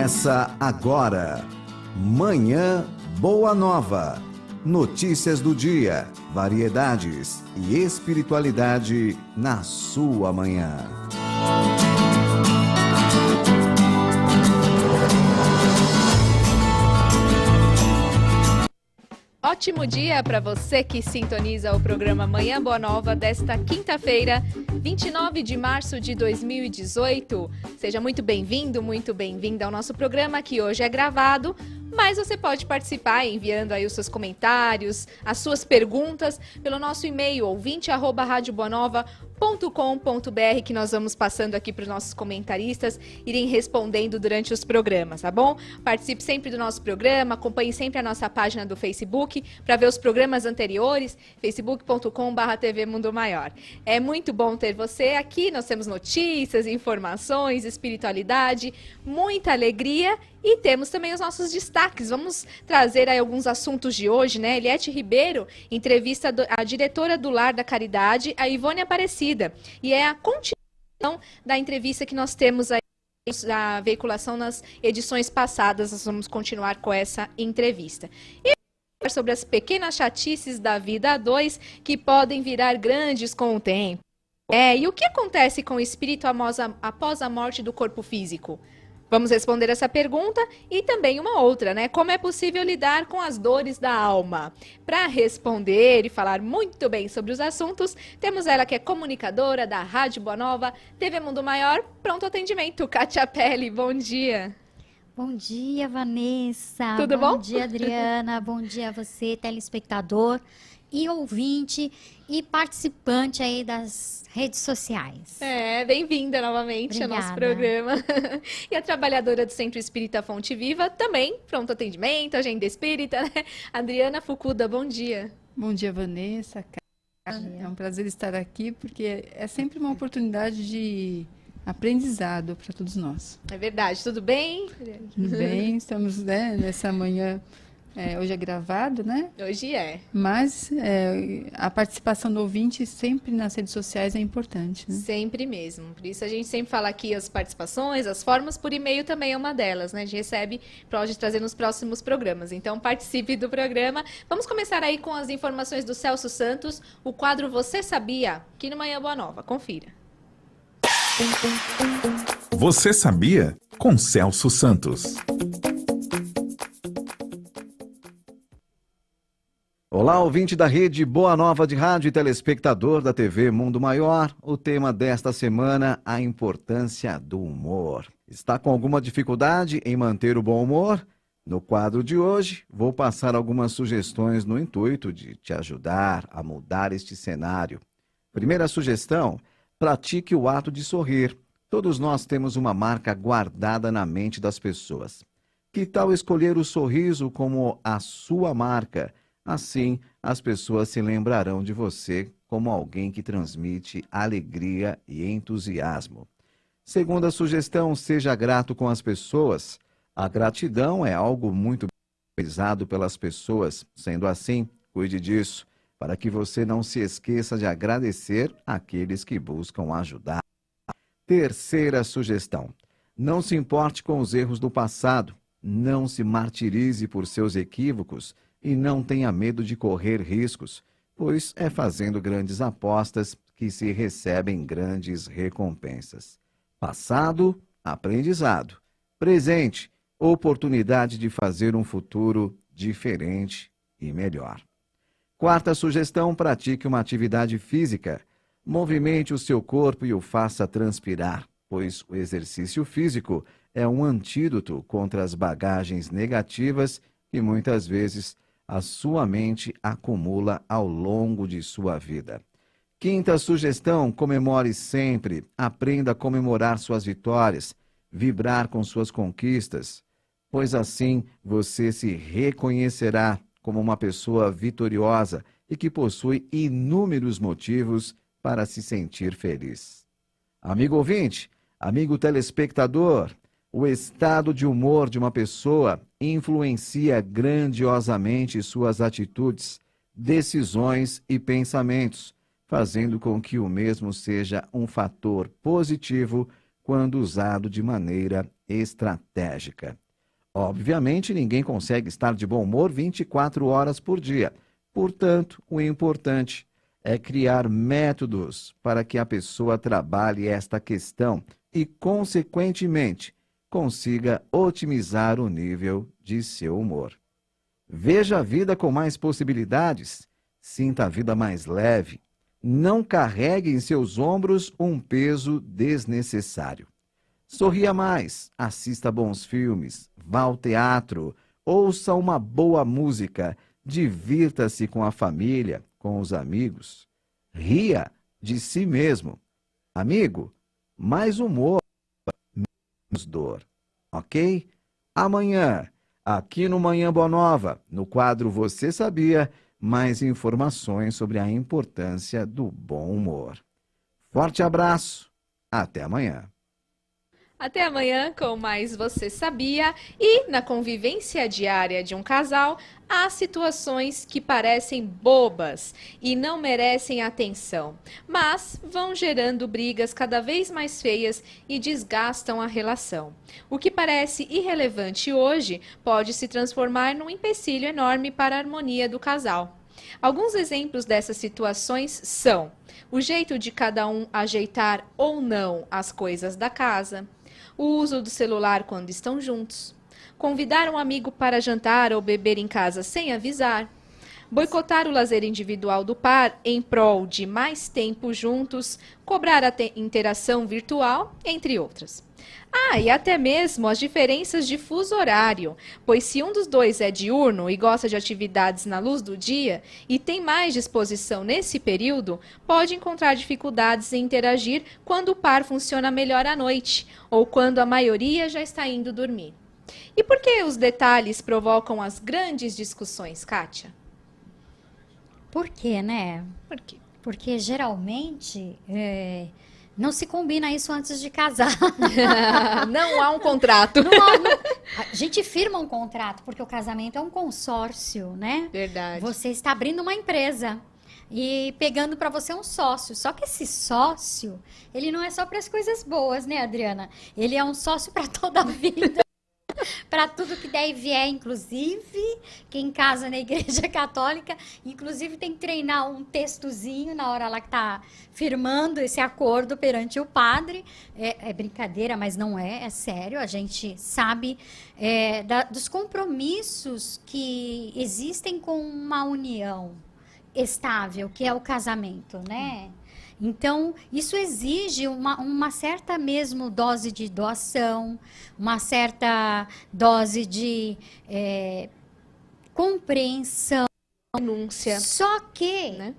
Começa agora, Manhã Boa Nova. Notícias do dia, variedades e espiritualidade na sua manhã. Ótimo dia para você que sintoniza o programa Manhã Boa Nova desta quinta-feira, 29 de março de 2018. Seja muito bem-vindo, muito bem-vinda ao nosso programa, que hoje é gravado, mas você pode participar enviando aí os seus comentários, as suas perguntas pelo nosso e-mail ouvinte@radioboanova.com.br, que nós vamos passando aqui para os nossos comentaristas irem respondendo durante os programas, tá bom? Participe sempre do nosso programa, acompanhe sempre a nossa página do Facebook para ver os programas anteriores, facebook.com/TV Mundo Maior. É muito bom ter você aqui, nós temos notícias, informações, espiritualidade, muita alegria e temos também os nossos destaques. Vamos trazer aí alguns assuntos de hoje, né? Eliette Ribeiro entrevista a diretora do Lar da Caridade, a Ivone Aparecida. E é a continuação da entrevista que nós temos aí, a veiculação nas edições passadas. Nós vamos continuar com essa entrevista. E sobre as pequenas chatices da vida a dois que podem virar grandes com o tempo. E o que acontece com o espírito após a morte do corpo físico? Vamos responder essa pergunta e também uma outra, né? Como é possível lidar com as dores da alma? Para responder e falar muito bem sobre os assuntos, temos ela que é comunicadora da Rádio Boa Nova, TV Mundo Maior, pronto atendimento. Kátia Pelli, bom dia. Bom dia, Vanessa. Tudo bom? Bom dia, Adriana. Bom dia a você, telespectador e ouvinte e participante aí das redes sociais. Bem-vinda novamente ao nosso programa. E a trabalhadora do Centro Espírita Fonte Viva, também, pronto atendimento, agenda espírita, né? Adriana Fukuda, bom dia. Bom dia, Vanessa. É um prazer estar aqui, porque é sempre uma oportunidade de aprendizado para todos nós. É verdade, tudo bem? Tudo bem, estamos nessa manhã. Hoje é gravado, né? Hoje é. Mas a participação do ouvinte sempre nas redes sociais é importante, né? Sempre mesmo. Por isso a gente sempre fala aqui as participações, as formas por e-mail também é uma delas, né? A gente recebe, pode trazer nos próximos programas. Então participe do programa. Vamos começar aí com as informações do Celso Santos, o quadro Você Sabia? Aqui no Manhã Boa Nova. Confira. Você sabia? Com Celso Santos. Olá, ouvinte da rede Boa Nova de Rádio e telespectador da TV Mundo Maior. O tema desta semana, a importância do humor. Está com alguma dificuldade em manter o bom humor? No quadro de hoje, vou passar algumas sugestões no intuito de te ajudar a mudar este cenário. Primeira sugestão, pratique o ato de sorrir. Todos nós temos uma marca guardada na mente das pessoas. Que tal escolher o sorriso como a sua marca? Assim, as pessoas se lembrarão de você como alguém que transmite alegria e entusiasmo. Segunda sugestão, seja grato com as pessoas. A gratidão é algo muito valorizado pelas pessoas. Sendo assim, cuide disso, para que você não se esqueça de agradecer àqueles que buscam ajudar. Terceira sugestão, não se importe com os erros do passado. Não se martirize por seus equívocos. E não tenha medo de correr riscos, pois é fazendo grandes apostas que se recebem grandes recompensas. Passado, aprendizado. Presente, oportunidade de fazer um futuro diferente e melhor. Quarta sugestão, pratique uma atividade física. Movimente o seu corpo e o faça transpirar, pois o exercício físico é um antídoto contra as bagagens negativas que muitas vezes a sua mente acumula ao longo de sua vida. Quinta sugestão, comemore sempre, aprenda a comemorar suas vitórias, vibrar com suas conquistas, pois assim você se reconhecerá como uma pessoa vitoriosa e que possui inúmeros motivos para se sentir feliz. Amigo ouvinte, amigo telespectador, o estado de humor de uma pessoa influencia grandiosamente suas atitudes, decisões e pensamentos, fazendo com que o mesmo seja um fator positivo quando usado de maneira estratégica. Obviamente, ninguém consegue estar de bom humor 24 horas por dia. Portanto, o importante é criar métodos para que a pessoa trabalhe esta questão e, consequentemente, consiga otimizar o nível de seu humor. Veja a vida com mais possibilidades, sinta a vida mais leve, não carregue em seus ombros um peso desnecessário. Sorria mais, assista bons filmes, vá ao teatro, ouça uma boa música, divirta-se com a família, com os amigos. Ria de si mesmo. Amigo, mais humor, menos dor. Ok? Amanhã, aqui no Manhã Boa Nova, no quadro Você Sabia, mais informações sobre a importância do bom humor. Forte abraço, até amanhã. Até amanhã com mais Você Sabia. E na convivência diária de um casal, há situações que parecem bobas e não merecem atenção, mas vão gerando brigas cada vez mais feias e desgastam a relação. O que parece irrelevante hoje pode se transformar num empecilho enorme para a harmonia do casal. Alguns exemplos dessas situações são o jeito de cada um ajeitar ou não as coisas da casa, o uso do celular quando estão juntos, convidar um amigo para jantar ou beber em casa sem avisar, boicotar o lazer individual do par em prol de mais tempo juntos, cobrar a interação virtual, entre outras. E até mesmo as diferenças de fuso horário, pois se um dos dois é diurno e gosta de atividades na luz do dia e tem mais disposição nesse período, pode encontrar dificuldades em interagir quando o par funciona melhor à noite ou quando a maioria já está indo dormir. E por que os detalhes provocam as grandes discussões, Kátia? Por quê, né? Por quê? Porque geralmente não se combina isso antes de casar. Não há um contrato. A gente firma um contrato, porque o casamento é um consórcio, né? Verdade. Você está abrindo uma empresa e pegando para você um sócio. Só que esse sócio, ele não é só para as coisas boas, né, Adriana? Ele é um sócio para toda a vida. Para tudo que der e vier, inclusive quem casa na igreja católica, inclusive tem que treinar um textozinho na hora lá que está firmando esse acordo perante o padre. É brincadeira, mas não é sério. A gente sabe dos compromissos que existem com uma união estável, que é o casamento, né? Então, isso exige uma certa mesmo dose de doação, uma certa dose de compreensão. Renúncia. Só que Né?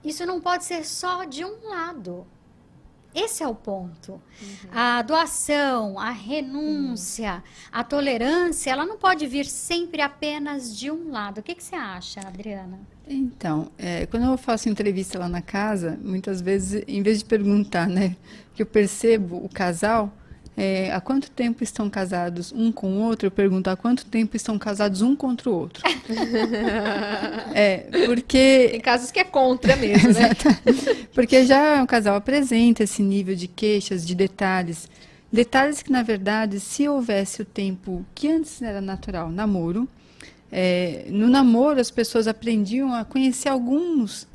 isso não pode ser só de um lado. Esse é o ponto. A doação, a renúncia, a tolerância, ela não pode vir sempre apenas de um lado. O que você acha, Adriana? Então, quando eu faço entrevista lá na casa, muitas vezes, em vez de perguntar, né, que eu percebo o casal, há quanto tempo estão casados um com o outro, eu pergunto há quanto tempo estão casados um contra o outro. Porque... Tem casos que é contra mesmo, né? Porque já o casal apresenta esse nível de queixas, de detalhes. Detalhes que, na verdade, se houvesse o tempo que antes era natural, namoro, no namoro as pessoas aprendiam a conhecer alguns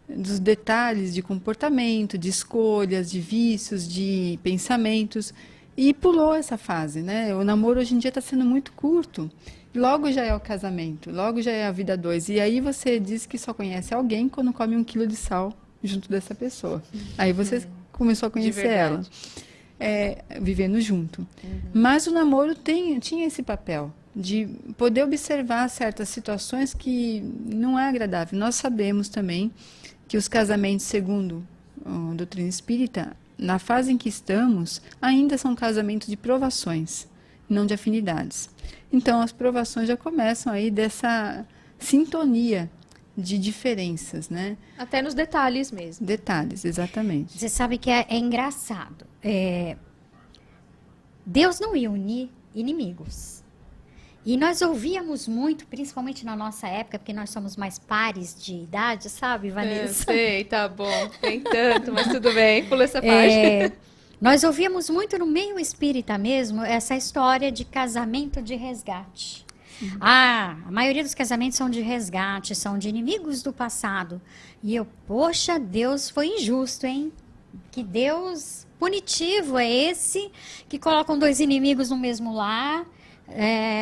dos detalhes de comportamento, de escolhas, de vícios, de pensamentos, e pulou essa fase, né? O namoro hoje em dia está sendo muito curto, logo já é o casamento, logo já é a vida a dois, e aí você diz que só conhece alguém quando come 1 quilo de sal junto dessa pessoa. Aí você começou a conhecer ela, vivendo junto. Mas o namoro tinha esse papel de poder observar certas situações que não é agradável. Nós sabemos também que os casamentos, segundo a doutrina espírita, na fase em que estamos, ainda são casamentos de provações, não de afinidades. Então, as provações já começam aí dessa sintonia de diferenças, né? Até nos detalhes mesmo. Detalhes, exatamente. Você sabe que é engraçado. Deus não ia unir inimigos. E nós ouvíamos muito, principalmente na nossa época, porque nós somos mais pares de idade, sabe, Vanessa? Sei, tá bom. Tem tanto, mas tudo bem. Pula essa parte. Nós ouvíamos muito no meio espírita mesmo essa história de casamento de resgate. A maioria dos casamentos são de resgate, são de inimigos do passado. E eu, poxa, Deus foi injusto, hein? Que Deus punitivo é esse que colocam dois inimigos no mesmo lar,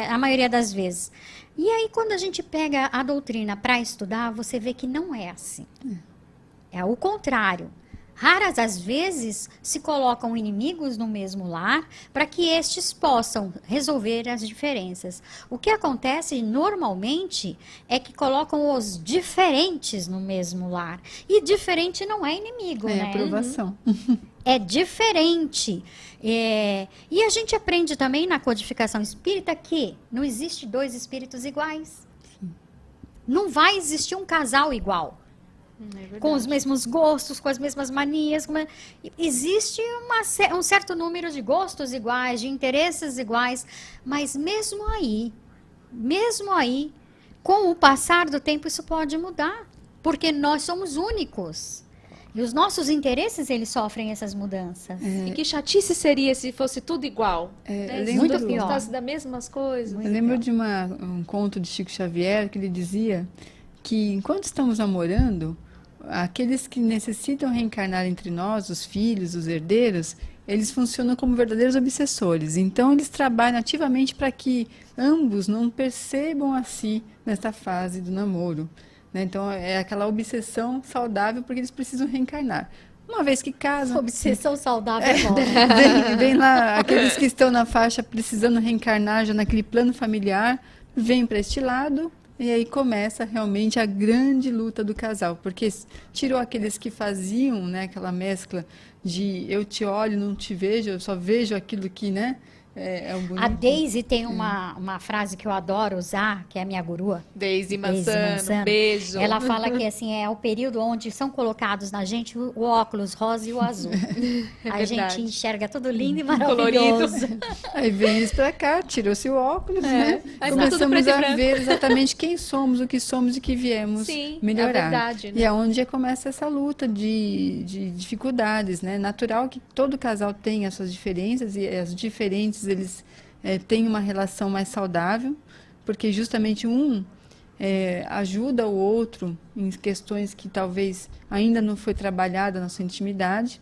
a maioria das vezes. E aí, quando a gente pega a doutrina para estudar, você vê que não é assim. É o contrário. Raras as vezes se colocam inimigos no mesmo lar para que estes possam resolver as diferenças. O que acontece normalmente é que colocam os diferentes no mesmo lar. E diferente não é inimigo, É né? aprovação. É diferente. E a gente aprende também na codificação espírita que não existe dois espíritos iguais. Não vai existir um casal igual. Com os mesmos gostos, com as mesmas manias. Existe um certo número de gostos iguais, de interesses iguais, mas mesmo aí, com o passar do tempo, isso pode mudar, porque nós somos únicos. E os nossos interesses, eles sofrem essas mudanças. E que chatice seria se fosse tudo igual? Né? eu Se lembro- todos gostassem das mesmas coisas. Eu lembro de um conto de Chico Xavier que ele dizia que enquanto estamos namorando, aqueles que necessitam reencarnar entre nós, os filhos, os herdeiros, eles funcionam como verdadeiros obsessores. Então, eles trabalham ativamente para que ambos não percebam a si nesta fase do namoro. Né? Então, é aquela obsessão saudável porque eles precisam reencarnar. Uma vez que casam... Obsessão saudável é bom. Vem lá, aqueles que estão na faixa precisando reencarnar já naquele plano familiar, vêm para este lado... E aí começa realmente a grande luta do casal, porque tirou aqueles que faziam, né, aquela mescla de eu te olho, não te vejo, eu só vejo aquilo que, né, é o bonito. A Daisy tem uma frase que eu adoro usar, que é a minha gurua. Daisy Daisy Mansano, Mansano. beijo. Ela fala que assim, é o período onde são colocados na gente o óculos rosa e o azul. A gente verdade. enxerga tudo lindo e Colorido. maravilhoso. Aí vem eles para cá, tirou-se o óculos, né? Aí fica tudo Começamos preto e a branco. ver exatamente quem somos, o que somos e que viemos Sim, melhorar. é verdade, né? E é onde começa essa luta de dificuldades, né? Natural que todo casal tem as suas diferenças e as diferentes eles têm uma relação mais saudável, porque justamente ajuda o outro em questões que talvez ainda não foi trabalhada na sua intimidade.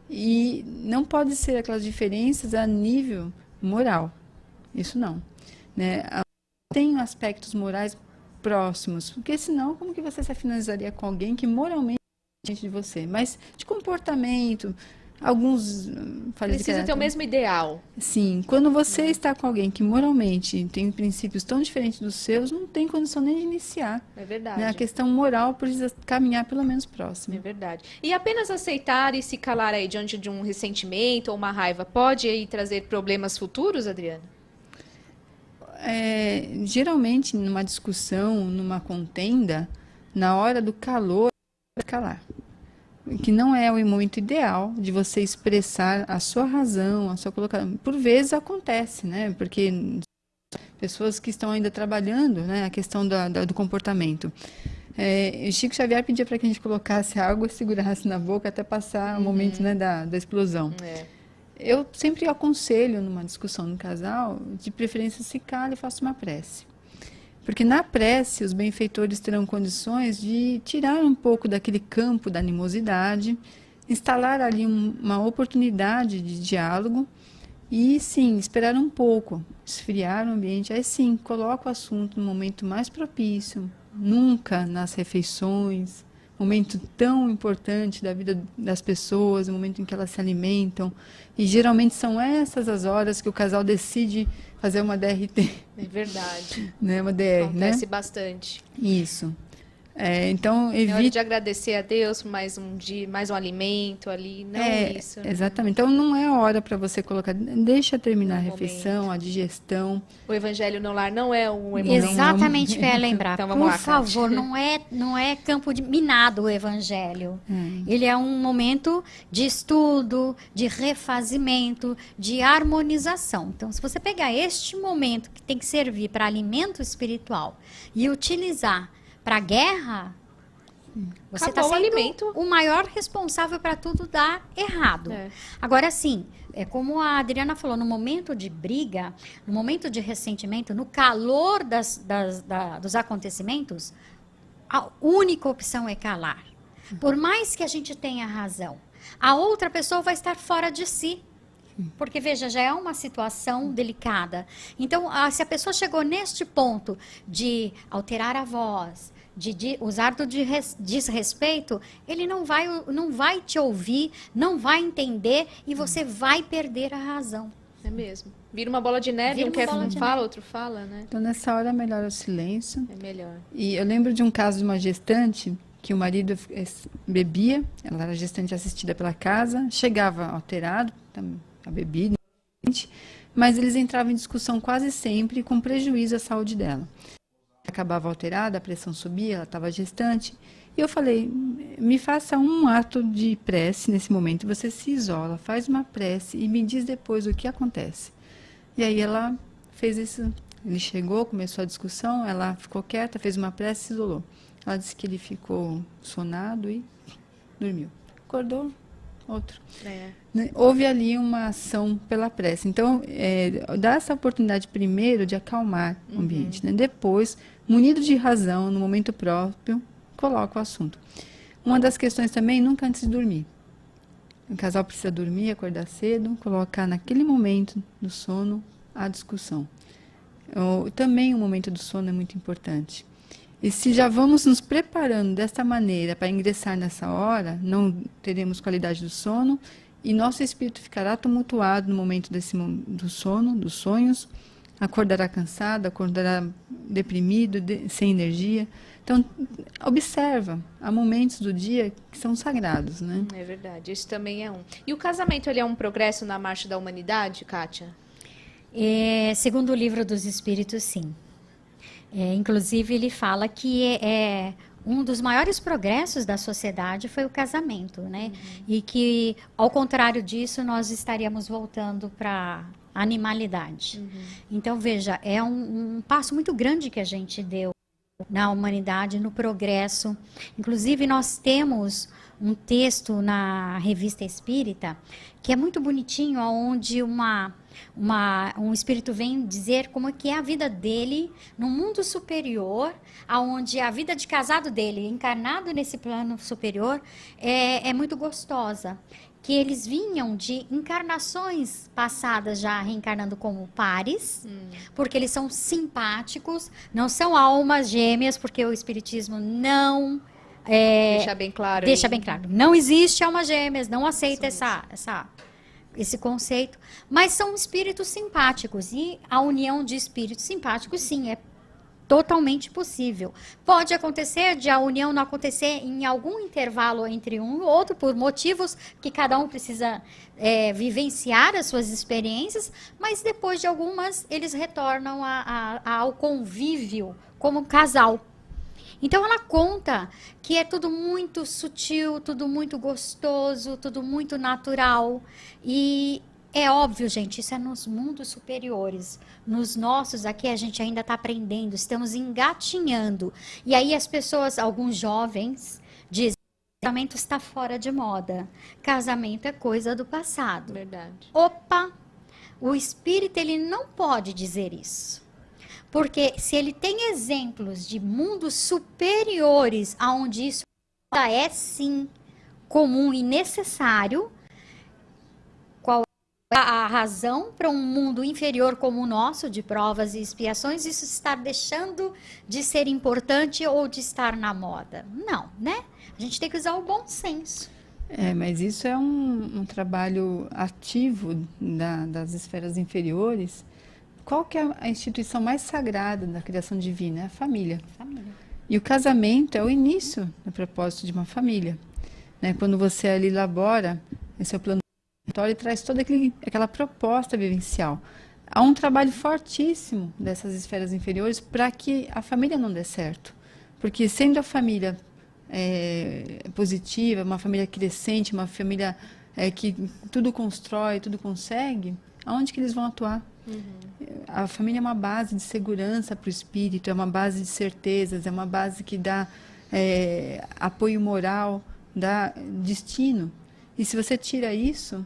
E não pode ser aquelas diferenças a nível moral. Isso não. Né? Tem aspectos morais próximos, porque senão como que você se finalizaria com alguém que moralmente é diferente de você? Mas de comportamento, alguns... Precisa ter o mesmo ideal. Sim, quando você está com alguém que moralmente tem princípios tão diferentes dos seus, não tem condição nem de iniciar. É verdade. Né? A questão moral precisa caminhar pelo menos próximo. É verdade. E apenas aceitar e se calar aí diante de um ressentimento ou uma raiva pode aí trazer problemas futuros, Adriana? Geralmente, numa discussão, numa contenda, na hora do calor, calar. Que não é o momento ideal de você expressar a sua razão, a sua colocação. Por vezes acontece, né? Porque pessoas que estão ainda trabalhando, né, a questão do comportamento. Chico Xavier pedia para que a gente colocasse água e segurasse na boca até passar o momento, né, da explosão. Eu sempre aconselho, numa discussão no casal, de preferência se cala e faça uma prece. Porque na prece, os benfeitores terão condições de tirar um pouco daquele campo da animosidade, instalar ali uma oportunidade de diálogo e, sim, esperar um pouco, esfriar o ambiente. Aí, sim, coloca o assunto no momento mais propício, nunca nas refeições, momento tão importante da vida das pessoas, o momento em que elas se alimentam. E geralmente são essas as horas que o casal decide fazer uma DRT. É verdade. Né? Uma DR, Acontece né? bastante. Isso. Então, É hora evite... de agradecer a Deus por mais um dia, mais um alimento ali, não isso. Né? Exatamente. Então, não é hora para você colocar... Deixa terminar a No refeição, a digestão. O evangelho no lar não é um Exatamente o que eu ia lembrar. Então, vamos Por lá, favor, Kátia. não é campo minado o evangelho. Ele é um momento de estudo, de refazimento, de harmonização. Então, se você pegar este momento que tem que servir para alimento espiritual e utilizar para guerra, Você Acabou está o sendo alimento. o maior responsável para tudo dar errado. É. Agora, sim, é como a Adriana falou, no momento de briga, no momento de ressentimento, no calor dos acontecimentos, a única opção é calar. Por mais que a gente tenha razão, a outra pessoa vai estar fora de si. Porque, veja, já é uma situação delicada. Então, se a pessoa chegou neste ponto de alterar a voz, de usar do desrespeito, ele não vai te ouvir, não vai entender e você vai perder a razão. É mesmo. Vira uma bola de neve, Vira um uma quer bola de fala, neve. outro fala, né? Então, nessa hora, é melhor o silêncio. É melhor. E eu lembro de um caso de uma gestante que o marido bebia, ela era gestante assistida pela casa, chegava alterado, a bebida, mas eles entravam em discussão quase sempre com prejuízo à saúde dela. Acabava alterada, a pressão subia, ela estava gestante. E eu falei, me faça um ato de prece nesse momento. Você se isola, faz uma prece e me diz depois o que acontece. E aí ela fez isso. Ele chegou, começou a discussão, ela ficou quieta, fez uma prece e se isolou. Ela disse que ele ficou sonado e dormiu. Acordou, outro. É. Houve ali uma ação pela prece. Então, dá essa oportunidade primeiro de acalmar o ambiente. Né? Depois, munido de razão, no momento próprio, coloca o assunto. Uma das questões também, nunca antes de dormir. O casal precisa dormir, acordar cedo, colocar naquele momento do sono a discussão. Também o momento do sono é muito importante. E se já vamos nos preparando dessa maneira para ingressar nessa hora, não teremos qualidade do sono e nosso espírito ficará tumultuado no momento do sono, dos sonhos, acordará cansado, acordará deprimido, sem energia. Então, observa, há momentos do dia que são sagrados, né? É verdade, isso também é um. E o casamento, ele é um progresso na marcha da humanidade, Kátia? Segundo o livro dos Espíritos, sim. Inclusive, ele fala que um dos maiores progressos da sociedade foi o casamento, né? E que, ao contrário disso, nós estaríamos voltando para a animalidade. Então, veja, é um passo muito grande que a gente deu na humanidade, no progresso. Inclusive, nós temos um texto na Revista Espírita que é muito bonitinho, onde um espírito vem dizer como é que é a vida dele no mundo superior, onde a vida de casado dele, encarnado nesse plano superior, é muito gostosa. Que eles vinham de encarnações passadas já reencarnando como pares, porque eles são simpáticos, não são almas gêmeas, porque o espiritismo não... Deixa bem claro. Deixa aí. bem claro. Não existe almas gêmeas, não aceita esse conceito, mas são espíritos simpáticos. E a união de espíritos simpáticos, sim, é totalmente possível. Pode acontecer de a união não acontecer em algum intervalo entre um e outro, por motivos que cada um precisa vivenciar as suas experiências, mas depois de algumas, eles retornam ao convívio como casal. Então, ela conta que é tudo muito sutil, tudo muito gostoso, tudo muito natural. E é óbvio, gente, isso é nos mundos superiores. Nos nossos aqui, a gente ainda está aprendendo, estamos engatinhando. E aí as pessoas, alguns jovens, dizem que casamento está fora de moda. Casamento é coisa do passado. Verdade. Opa! O espírito, ele não pode dizer isso. Porque se ele tem exemplos de mundos superiores, onde isso é sim comum e necessário, qual é a razão para um mundo inferior como o nosso, de provas e expiações, isso está deixando de ser importante ou de estar na moda? Não, né? A gente tem que usar o bom senso. Mas isso é um trabalho ativo das esferas inferiores. Qual que é a instituição mais sagrada da criação divina? É a família. E o casamento é o início do propósito de uma família. Né? Quando você ali elabora esse é o plano e traz toda aquela proposta vivencial. Há um trabalho fortíssimo dessas esferas inferiores para que a família não dê certo. Porque sendo a família positiva, uma família crescente, uma família que tudo constrói, tudo consegue, aonde que eles vão atuar? A família é uma base de segurança para o espírito, é uma base de certezas, é uma base que dá apoio moral, dá destino. E se você tira isso,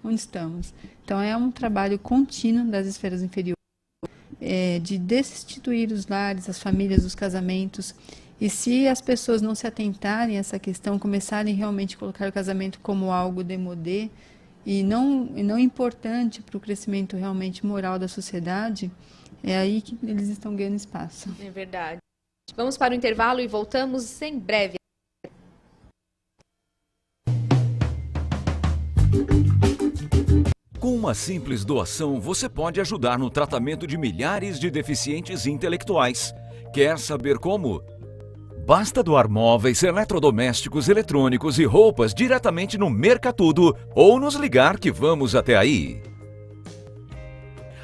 onde estamos? Então, é um trabalho contínuo das esferas inferiores, de destituir os lares, as famílias, os casamentos. E se as pessoas não se atentarem a essa questão, começarem realmente a colocar o casamento como algo demodé e não importante para o crescimento realmente moral da sociedade, é aí que eles estão ganhando espaço. É verdade. Vamos para o intervalo e voltamos em breve. Com uma simples doação, você pode ajudar no tratamento de milhares de deficientes intelectuais. Quer saber como? Basta doar móveis, eletrodomésticos, eletrônicos e roupas diretamente no Mercatudo ou nos ligar que vamos até aí.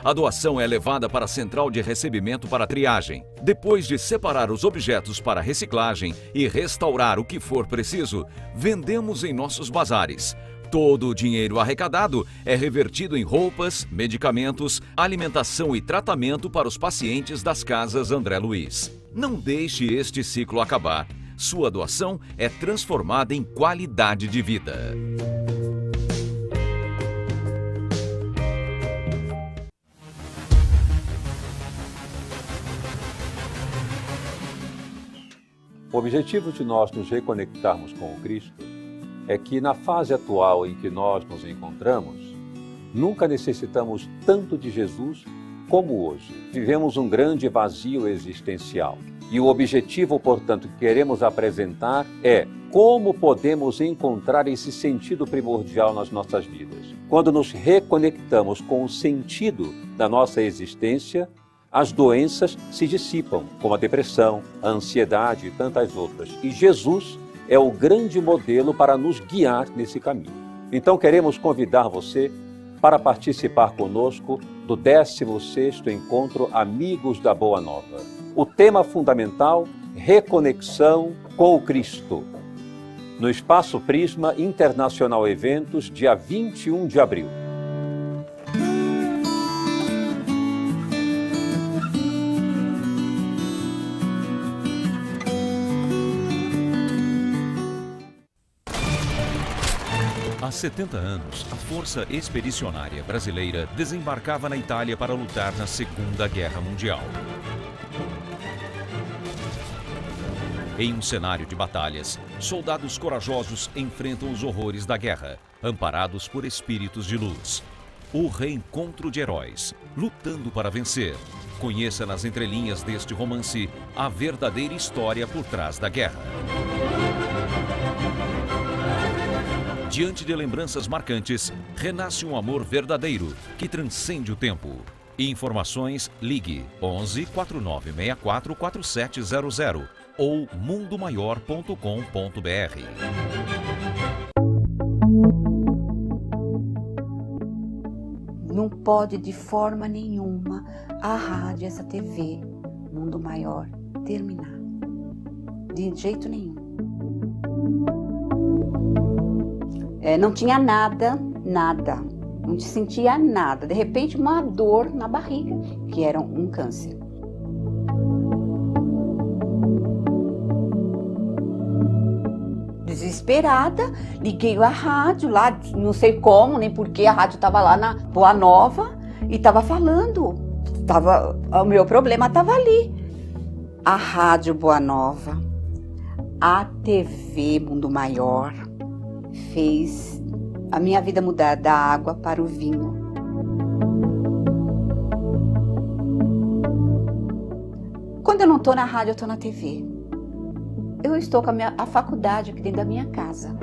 A doação é levada para a central de recebimento para triagem. Depois de separar os objetos para reciclagem e restaurar o que for preciso, vendemos em nossos bazares. Todo o dinheiro arrecadado é revertido em roupas, medicamentos, alimentação e tratamento para os pacientes das casas André Luiz. Não deixe este ciclo acabar. Sua doação é transformada em qualidade de vida. O objetivo de nós nos reconectarmos com o Cristo é que na fase atual em que nós nos encontramos, nunca necessitamos tanto de Jesus como hoje. Vivemos um grande vazio existencial. E o objetivo, portanto, que queremos apresentar é como podemos encontrar esse sentido primordial nas nossas vidas. Quando nos reconectamos com o sentido da nossa existência, as doenças se dissipam, como a depressão, a ansiedade e tantas outras. E Jesus é o grande modelo para nos guiar nesse caminho. Então queremos convidar você para participar conosco do 16º Encontro Amigos da Boa Nova. O tema fundamental, reconexão com o Cristo. No Espaço Prisma Internacional Eventos, dia 21 de abril. Há 70 anos, a Força Expedicionária Brasileira desembarcava na Itália para lutar na Segunda Guerra Mundial. Em um cenário de batalhas, soldados corajosos enfrentam os horrores da guerra, amparados por espíritos de luz. O reencontro de heróis, lutando para vencer. Conheça nas entrelinhas deste romance a verdadeira história por trás da guerra. Diante de lembranças marcantes, renasce um amor verdadeiro que transcende o tempo. Informações, ligue 11 4964 4700 ou mundomaior.com.br. Não pode de forma nenhuma a rádio, essa TV, Mundo Maior, terminar. De jeito nenhum. Não tinha nada. Não sentia nada. De repente, uma dor na barriga, que era um câncer. Desesperada, liguei a rádio lá, não sei como, nem porquê, a rádio estava lá na Boa Nova e estava falando. O meu problema estava ali. A Rádio Boa Nova, a TV Mundo Maior, fez a minha vida mudar da água para o vinho. Quando eu não estou na rádio, eu estou na TV. Eu estou com a faculdade aqui dentro da minha casa.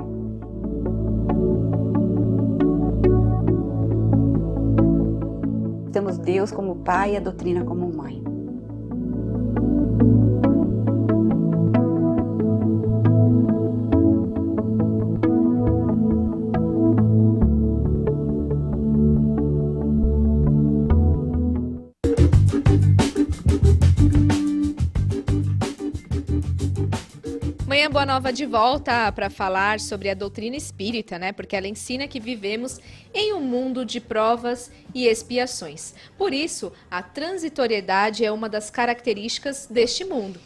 Temos Deus como pai e a doutrina como mãe. Manhã Boa Nova de volta para falar sobre a doutrina espírita, né? Porque ela ensina que vivemos em um mundo de provas e expiações. Por isso, a transitoriedade é uma das características deste mundo.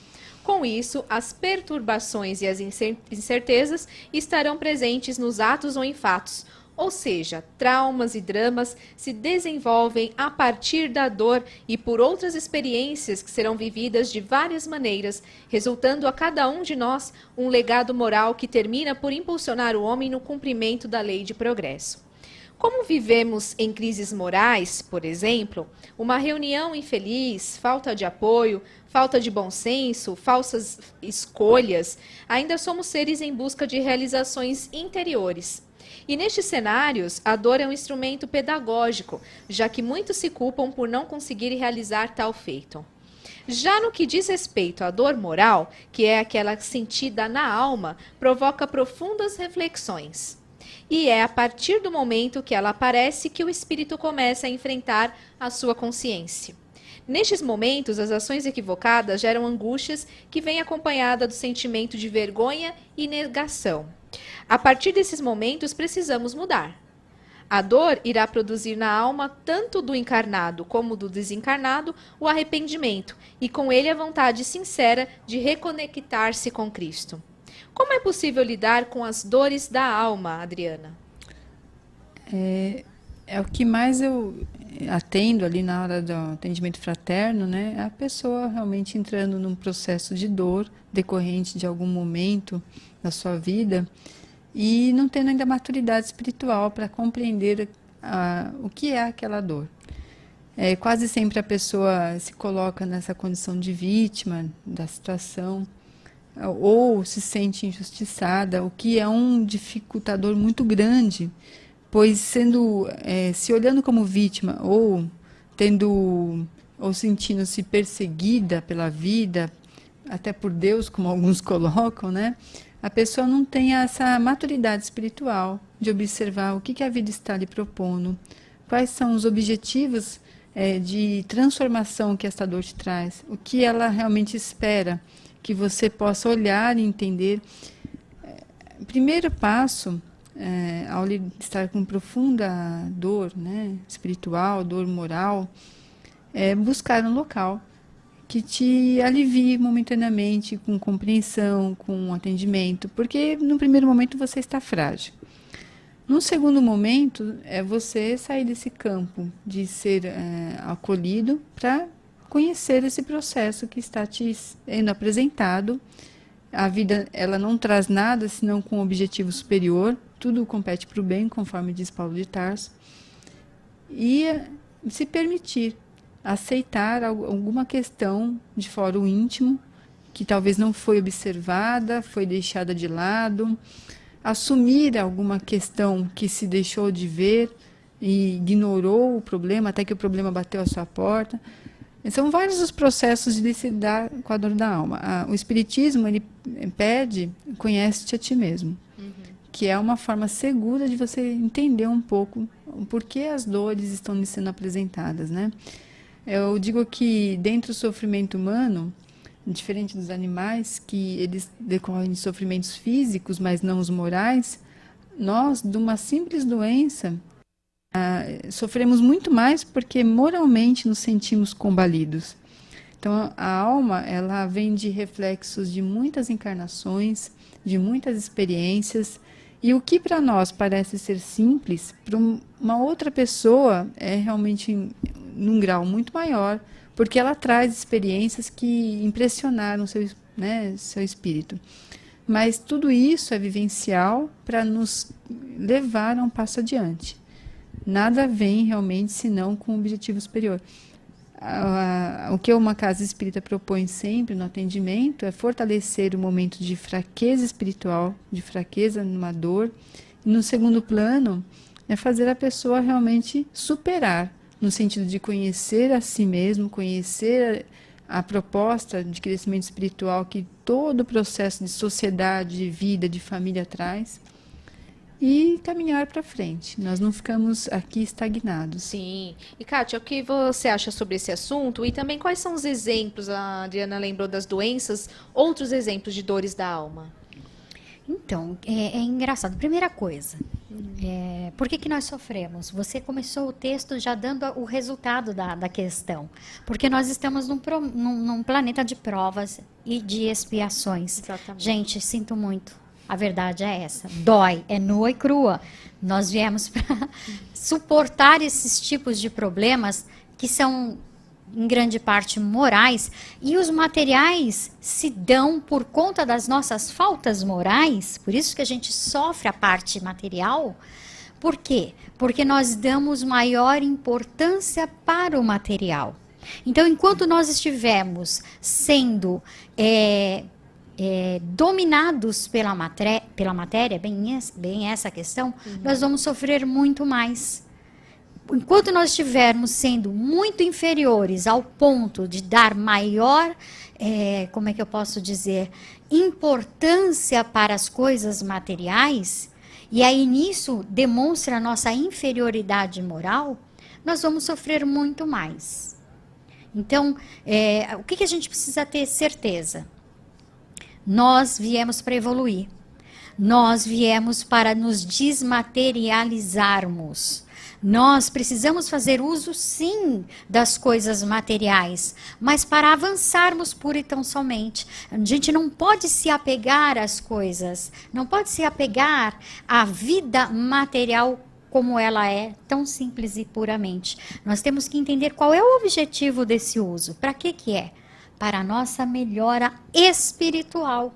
Com isso, as perturbações e as incertezas estarão presentes nos atos ou em fatos, ou seja, traumas e dramas se desenvolvem a partir da dor e por outras experiências que serão vividas de várias maneiras, resultando a cada um de nós um legado moral que termina por impulsionar o homem no cumprimento da lei de progresso. Como vivemos em crises morais, por exemplo, uma reunião infeliz, falta de apoio, falta de bom senso, falsas escolhas, ainda somos seres em busca de realizações interiores. E nestes cenários, a dor é um instrumento pedagógico, já que muitos se culpam por não conseguir realizar tal feito. Já no que diz respeito à dor moral, que é aquela sentida na alma, provoca profundas reflexões. E é a partir do momento que ela aparece que o espírito começa a enfrentar a sua consciência. Nestes momentos, as ações equivocadas geram angústias que vêm acompanhada do sentimento de vergonha e negação. A partir desses momentos, precisamos mudar. A dor irá produzir na alma, tanto do encarnado como do desencarnado, o arrependimento e com ele a vontade sincera de reconectar-se com Cristo. Como é possível lidar com as dores da alma, Adriana? É o que mais eu atendo ali na hora do atendimento fraterno, né? É a pessoa realmente entrando num processo de dor decorrente de algum momento da sua vida e não tendo ainda maturidade espiritual para compreender o que é aquela dor. Quase sempre a pessoa se coloca nessa condição de vítima da situação ou se sente injustiçada, o que é um dificultador muito grande, pois se olhando como vítima ou sentindo-se perseguida pela vida, até por Deus, como alguns colocam, né? A pessoa não tem essa maturidade espiritual de observar o que a vida está lhe propondo, quais são os objetivos de transformação que esta dor te traz, o que ela realmente espera que você possa olhar e entender. Primeiro passo, ao estar com profunda dor, né, espiritual, dor moral, é buscar um local que te alivie momentaneamente, com compreensão, com atendimento, porque no primeiro momento você está frágil. No segundo momento, é você sair desse campo de ser acolhido para conhecer esse processo que está te sendo apresentado. A vida, ela não traz nada senão com um objetivo superior, tudo compete para o bem, conforme diz Paulo de Tarso, e se permitir aceitar alguma questão de fora o íntimo, que talvez não foi observada, foi deixada de lado, assumir alguma questão que se deixou de ver e ignorou o problema, até que o problema bateu à sua porta. São vários os processos de lidar com a dor da alma. O Espiritismo, ele pede, conhece-te a ti mesmo, que é uma forma segura de você entender um pouco o porquê as dores estão lhe sendo apresentadas, né? Eu digo que dentro do sofrimento humano, diferente dos animais, que eles decorrem de sofrimentos físicos, mas não os morais, nós, de uma simples doença, sofremos muito mais porque moralmente nos sentimos combalidos. Então, a alma, ela vem de reflexos de muitas encarnações, de muitas experiências, e o que para nós parece ser simples, para uma outra pessoa é realmente num grau muito maior, porque ela traz experiências que impressionaram seu espírito. Mas tudo isso é vivencial para nos levar a um passo adiante. Nada vem realmente senão com um objetivo superior. O que uma casa espírita propõe sempre no atendimento é fortalecer o momento de fraqueza espiritual, de fraqueza numa dor. E no segundo plano, é fazer a pessoa realmente superar, no sentido de conhecer a si mesmo, conhecer a proposta de crescimento espiritual que todo o processo de sociedade, de vida, de família traz, e caminhar para frente. Nós não ficamos aqui estagnados. Sim. E, Kátia, o que você acha sobre esse assunto? E também quais são os exemplos, a Adriana lembrou das doenças, outros exemplos de dores da alma? Então, é engraçado. Primeira coisa, por que nós sofremos? Você começou o texto já dando o resultado da questão. Porque nós estamos num planeta de provas e de expiações. Exatamente. Gente, sinto muito. A verdade é essa. Dói, é nua e crua. Nós viemos para suportar esses tipos de problemas que são, em grande parte, morais, e os materiais se dão por conta das nossas faltas morais, por isso que a gente sofre a parte material. Por quê? Porque nós damos maior importância para o material. Então, enquanto nós estivermos sendo dominados pela matéria, bem essa questão, nós vamos sofrer muito mais. Enquanto nós estivermos sendo muito inferiores ao ponto de dar maior, como é que eu posso dizer, importância para as coisas materiais, e aí nisso demonstra a nossa inferioridade moral, nós vamos sofrer muito mais. Então, o que a gente precisa ter certeza? Nós viemos para evoluir. Nós viemos para nos desmaterializarmos. Nós precisamos fazer uso, sim, das coisas materiais, mas para avançarmos pura e tão somente. A gente não pode se apegar às coisas, não pode se apegar à vida material como ela é, tão simples e puramente. Nós temos que entender qual é o objetivo desse uso. Para que é? Para a nossa melhora espiritual.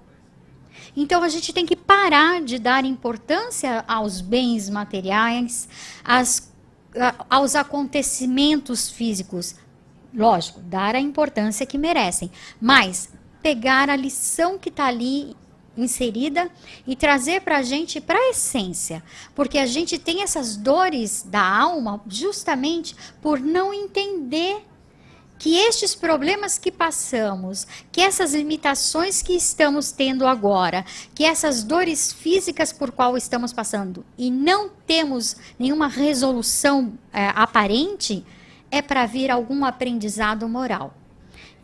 Então, a gente tem que parar de dar importância aos bens materiais, aos acontecimentos físicos. Lógico, dar a importância que merecem, mas pegar a lição que está ali inserida e trazer para a gente, para a essência. Porque a gente tem essas dores da alma justamente por não entender que estes problemas que passamos, que essas limitações que estamos tendo agora, que essas dores físicas por qual estamos passando e não temos nenhuma resolução aparente, é para vir algum aprendizado moral.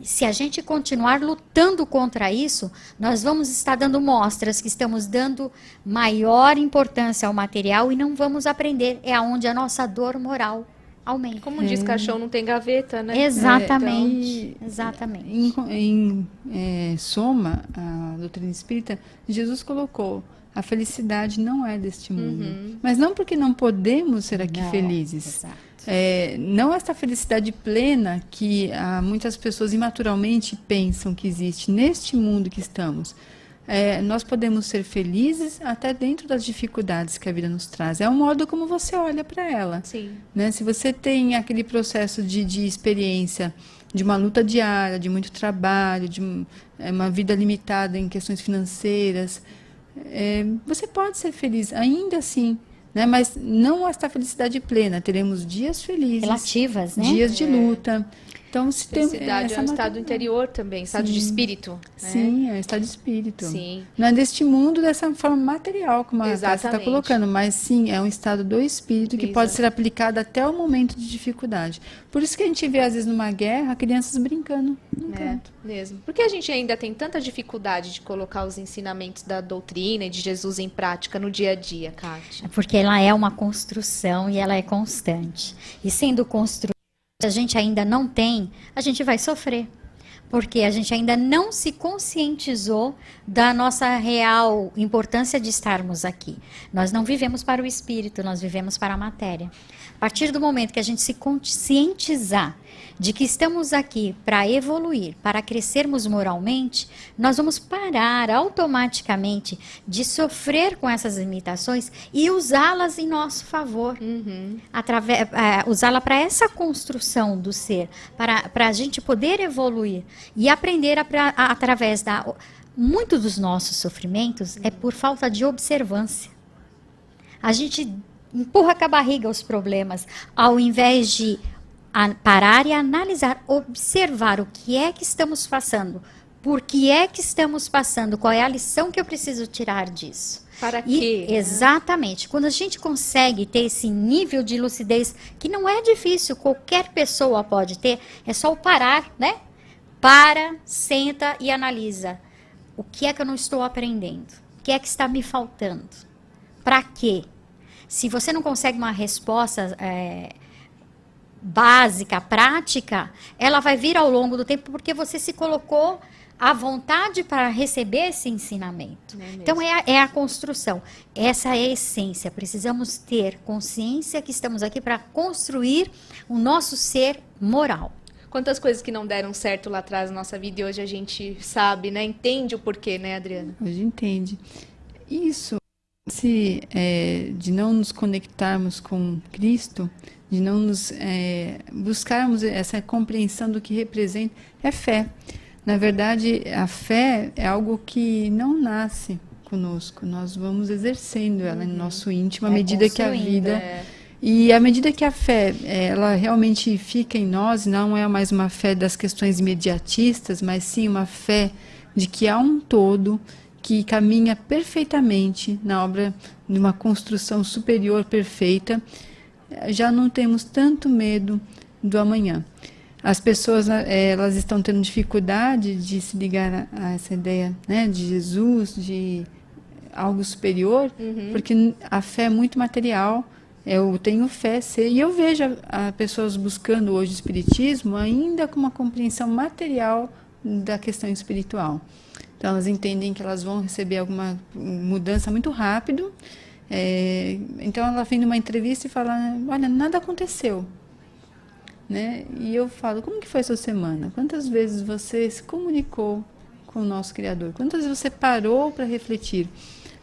Se a gente continuar lutando contra isso, nós vamos estar dando mostras que estamos dando maior importância ao material e não vamos aprender. É onde a nossa dor moral aumenta. Como diz, caixão não tem gaveta, né? Exatamente. Exatamente. Em soma, a doutrina espírita, Jesus colocou: a felicidade não é deste mundo. Mas não porque não podemos ser aqui felizes. Exato. Não esta felicidade plena que muitas pessoas imaturalmente pensam que existe neste mundo que estamos. Nós podemos ser felizes até dentro das dificuldades que a vida nos traz. É o modo como você olha para ela. Sim. Né? Se você tem aquele processo de experiência, de uma luta diária, de muito trabalho, de uma vida limitada em questões financeiras, você pode ser feliz ainda assim. Né? Mas não esta felicidade plena. Teremos dias felizes, relativas, né? Dias de luta. Então, se tem felicidade é um estado interior também, estado de espírito. Sim, é um estado de espírito. Sim. Não é deste mundo dessa forma material, como a Cássia está Exatamente. colocando, mas sim, é um estado do espírito que pode ser aplicado até o momento de dificuldade. Por isso que a gente vê, às vezes, numa guerra, crianças brincando no canto. Mesmo. Porque a gente ainda tem tanta dificuldade de colocar os ensinamentos da doutrina e de Jesus em prática no dia a dia, Kátia? Porque ela é uma construção e ela é constante. E sendo construída, se a gente ainda não tem, a gente vai sofrer. Porque a gente ainda não se conscientizou da nossa real importância de estarmos aqui. Nós não vivemos para o espírito, nós vivemos para a matéria. A partir do momento que a gente se conscientizar de que estamos aqui para evoluir, para crescermos moralmente, nós vamos parar automaticamente de sofrer com essas limitações e usá-las em nosso favor. Usá-la para essa construção do ser, para a gente poder evoluir e aprender através da... Muito dos nossos sofrimentos é por falta de observância. A gente empurra com a barriga os problemas, ao invés de parar e analisar, observar o que é que estamos passando, por que é que estamos passando, qual é a lição que eu preciso tirar disso. Para quê? Exatamente. Quando a gente consegue ter esse nível de lucidez, que não é difícil, qualquer pessoa pode ter, é só o parar, né? Para, senta e analisa. O que é que eu não estou aprendendo? O que é que está me faltando? Para quê? Se você não consegue uma resposta básica, prática, ela vai vir ao longo do tempo porque você se colocou à vontade para receber esse ensinamento. Então, é a construção. Essa é a essência. Precisamos ter consciência que estamos aqui para construir o nosso ser moral. Quantas coisas que não deram certo lá atrás na nossa vida e hoje a gente sabe, né? Entende o porquê, né, Adriana? Hoje entende. Isso, de não nos conectarmos com Cristo, de não nos buscarmos essa compreensão do que representa, é fé. Na verdade, a fé é algo que não nasce conosco, nós vamos exercendo ela no nosso íntimo à medida que a vida... E à medida que a fé, ela realmente fica em nós, não é mais uma fé das questões imediatistas, mas sim uma fé de que há um todo que caminha perfeitamente na obra de uma construção superior perfeita, já não temos tanto medo do amanhã. As pessoas, elas estão tendo dificuldade de se ligar a essa ideia, né, de Jesus, de algo superior, porque a fé é muito material. Eu tenho fé, e eu vejo as pessoas buscando hoje o espiritismo ainda com uma compreensão material da questão espiritual. Então, elas entendem que elas vão receber alguma mudança muito rápido. Então, ela vem numa entrevista e fala, olha, nada aconteceu. Né? E eu falo, como que foi a sua semana? Quantas vezes você se comunicou com o nosso Criador? Quantas vezes você parou para refletir?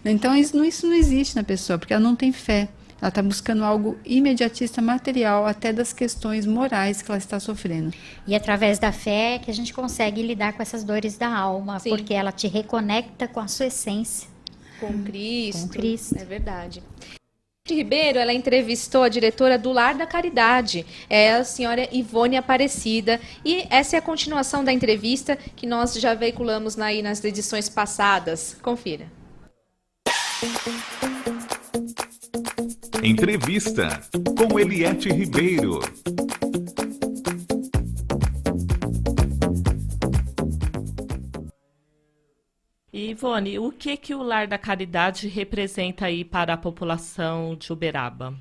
Então, isso não existe na pessoa, porque ela não tem fé. Ela está buscando algo imediatista, material, até das questões morais que ela está sofrendo. E através da fé que a gente consegue lidar com essas dores da alma, Sim. porque ela te reconecta com a sua essência. Com Cristo. Com Cristo. É verdade. Ribeiro, ela entrevistou a diretora do Lar da Caridade, é a senhora Ivone Aparecida, e essa é a continuação da entrevista que nós já veiculamos aí nas edições passadas. Confira. Entrevista com Eliete Ribeiro. Ivone, o que o Lar da Caridade representa aí para a população de Uberaba?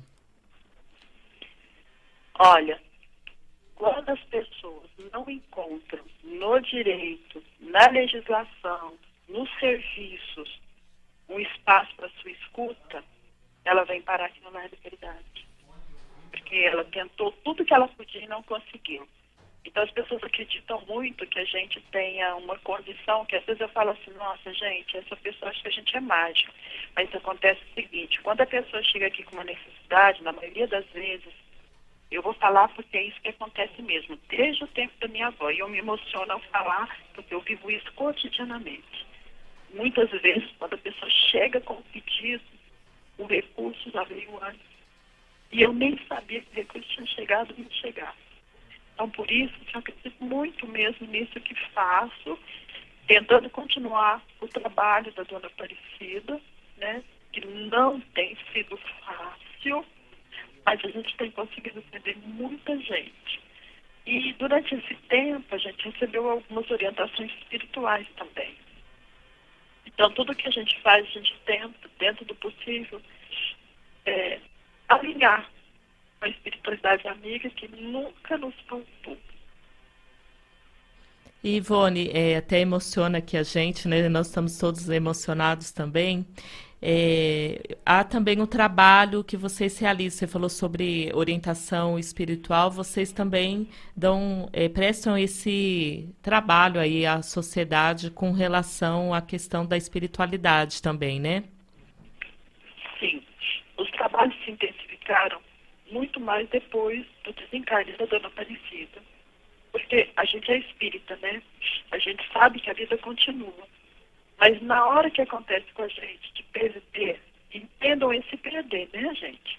Olha, quando as pessoas não encontram no direito, na legislação, nos serviços, um espaço para sua escuta, ela vem parar aqui no Lar da Caridade. Porque ela tentou tudo que ela podia e não conseguiu. Então as pessoas acreditam muito que a gente tenha uma condição, que às vezes eu falo assim, nossa gente, essa pessoa acha que a gente é mágico. Mas acontece o seguinte, quando a pessoa chega aqui com uma necessidade, na maioria das vezes, eu vou falar porque é isso que acontece mesmo, desde o tempo da minha avó. E eu me emociono ao falar, porque eu vivo isso cotidianamente. Muitas vezes, quando a pessoa chega com um pedido, o recurso já veio antes. E eu nem sabia que o recurso tinha chegado e não chegava. Então, por isso, eu acredito muito mesmo nisso que faço, tentando continuar o trabalho da Dona Aparecida, né, que não tem sido fácil, mas a gente tem conseguido atender muita gente. E durante esse tempo, a gente recebeu algumas orientações espirituais também. Então, tudo que a gente faz, a gente tenta, dentro do possível, alinhar com a espiritualidade amiga que nunca nos faltou. Ivone, até emociona aqui a gente, né? Nós estamos todos emocionados também. Há também um trabalho que vocês realizam. Você falou sobre orientação espiritual. Vocês também prestam esse trabalho aí à sociedade com relação à questão da espiritualidade também, né? Sim. Os trabalhos se intensificaram muito mais depois do desencarne da Dona Aparecida. Porque a gente é espírita, né? A gente sabe que a vida continua. Mas na hora que acontece com a gente de perder, entendam esse perder, né, gente?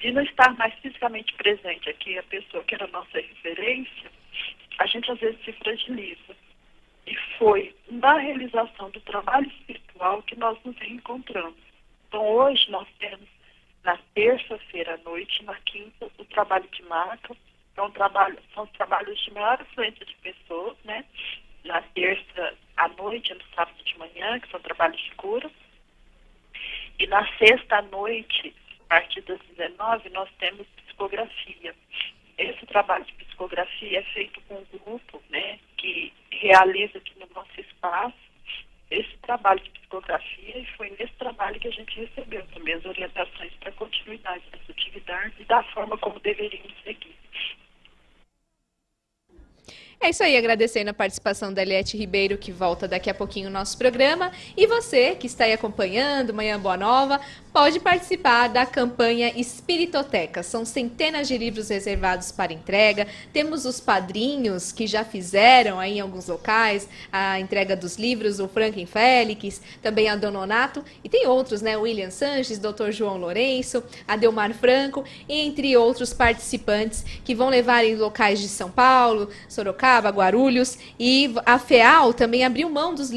De não estar mais fisicamente presente aqui, a pessoa que era a nossa referência, a gente às vezes se fragiliza. E foi na realização do trabalho espiritual que nós nos reencontramos. Então hoje nós temos, na terça-feira à noite, na quinta, o trabalho de marca. São trabalhos de maior afluência de pessoas, né? Na terça à noite, no sábado de manhã, que são trabalhos de cura. E na sexta à noite, a partir das 19, nós temos psicografia. Esse trabalho de psicografia é feito com um grupo, né, que realiza aqui no nosso espaço esse trabalho de psicografia, e foi nesse trabalho que a gente recebeu também as orientações para a continuidade dessa atividade e da forma como deveríamos seguir. É isso aí, agradecendo a participação da Eliette Ribeiro, que volta daqui a pouquinho no nosso programa. E você, que está aí acompanhando, Manhã Boa Nova, pode participar da campanha Espiritoteca. São centenas de livros reservados para entrega. Temos os padrinhos que já fizeram aí em alguns locais a entrega dos livros, o Franklin Félix, também a Dononato, e tem outros, né? William Sanches, Dr. João Lourenço, Adelmar Franco, entre outros participantes que vão levar em locais de São Paulo, Sorocaba, Guarulhos, e a FEAL também abriu mão dos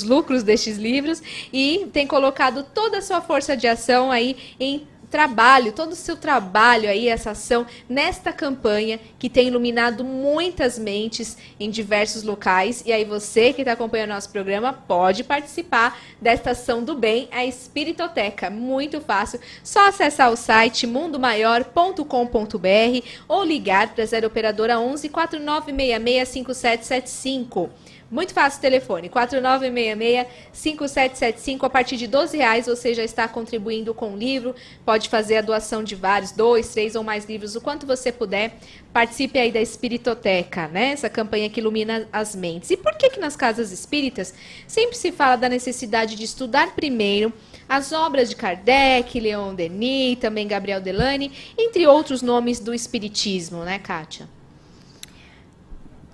lucros destes livros e tem colocado toda a sua força de ação aí em trabalho, todo o seu trabalho aí, essa ação nesta campanha que tem iluminado muitas mentes em diversos locais. E aí você que está acompanhando nosso programa pode participar desta ação do bem, a Espiritoteca. Muito fácil, só acessar o site mundomaior.com.br ou ligar para a 0 operadora 11 4966 5775. Muito fácil o telefone, 4966-5775. A partir de R$12 você já está contribuindo com o livro. Pode fazer a doação de vários, 2, 3 ou mais livros, o quanto você puder. Participe aí da Espiritoteca, né? Essa campanha que ilumina as mentes. E por que nas casas espíritas sempre se fala da necessidade de estudar primeiro as obras de Kardec, Leon Denis, também Gabriel Delany, entre outros nomes do espiritismo, né, Kátia?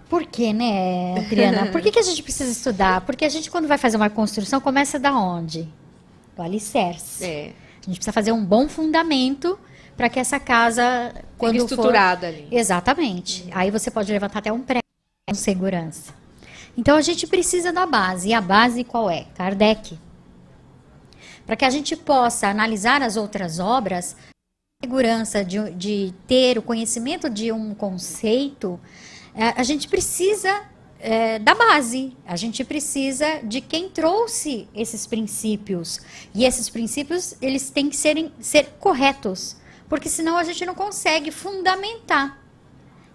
Por quê, né, Adriana? Por que a gente precisa estudar? Porque a gente, quando vai fazer uma construção, começa da onde? Do alicerce. É. A gente precisa fazer um bom fundamento para que essa casa, quando fique estruturada ali. Exatamente. Aí você pode levantar até um prédio com segurança. Então, a gente precisa da base. E a base qual é? Kardec. Para que a gente possa analisar as outras obras, a segurança de ter o conhecimento de um conceito, a gente precisa da base, a gente precisa de quem trouxe esses princípios. E esses princípios, eles têm que ser corretos, porque senão a gente não consegue fundamentar.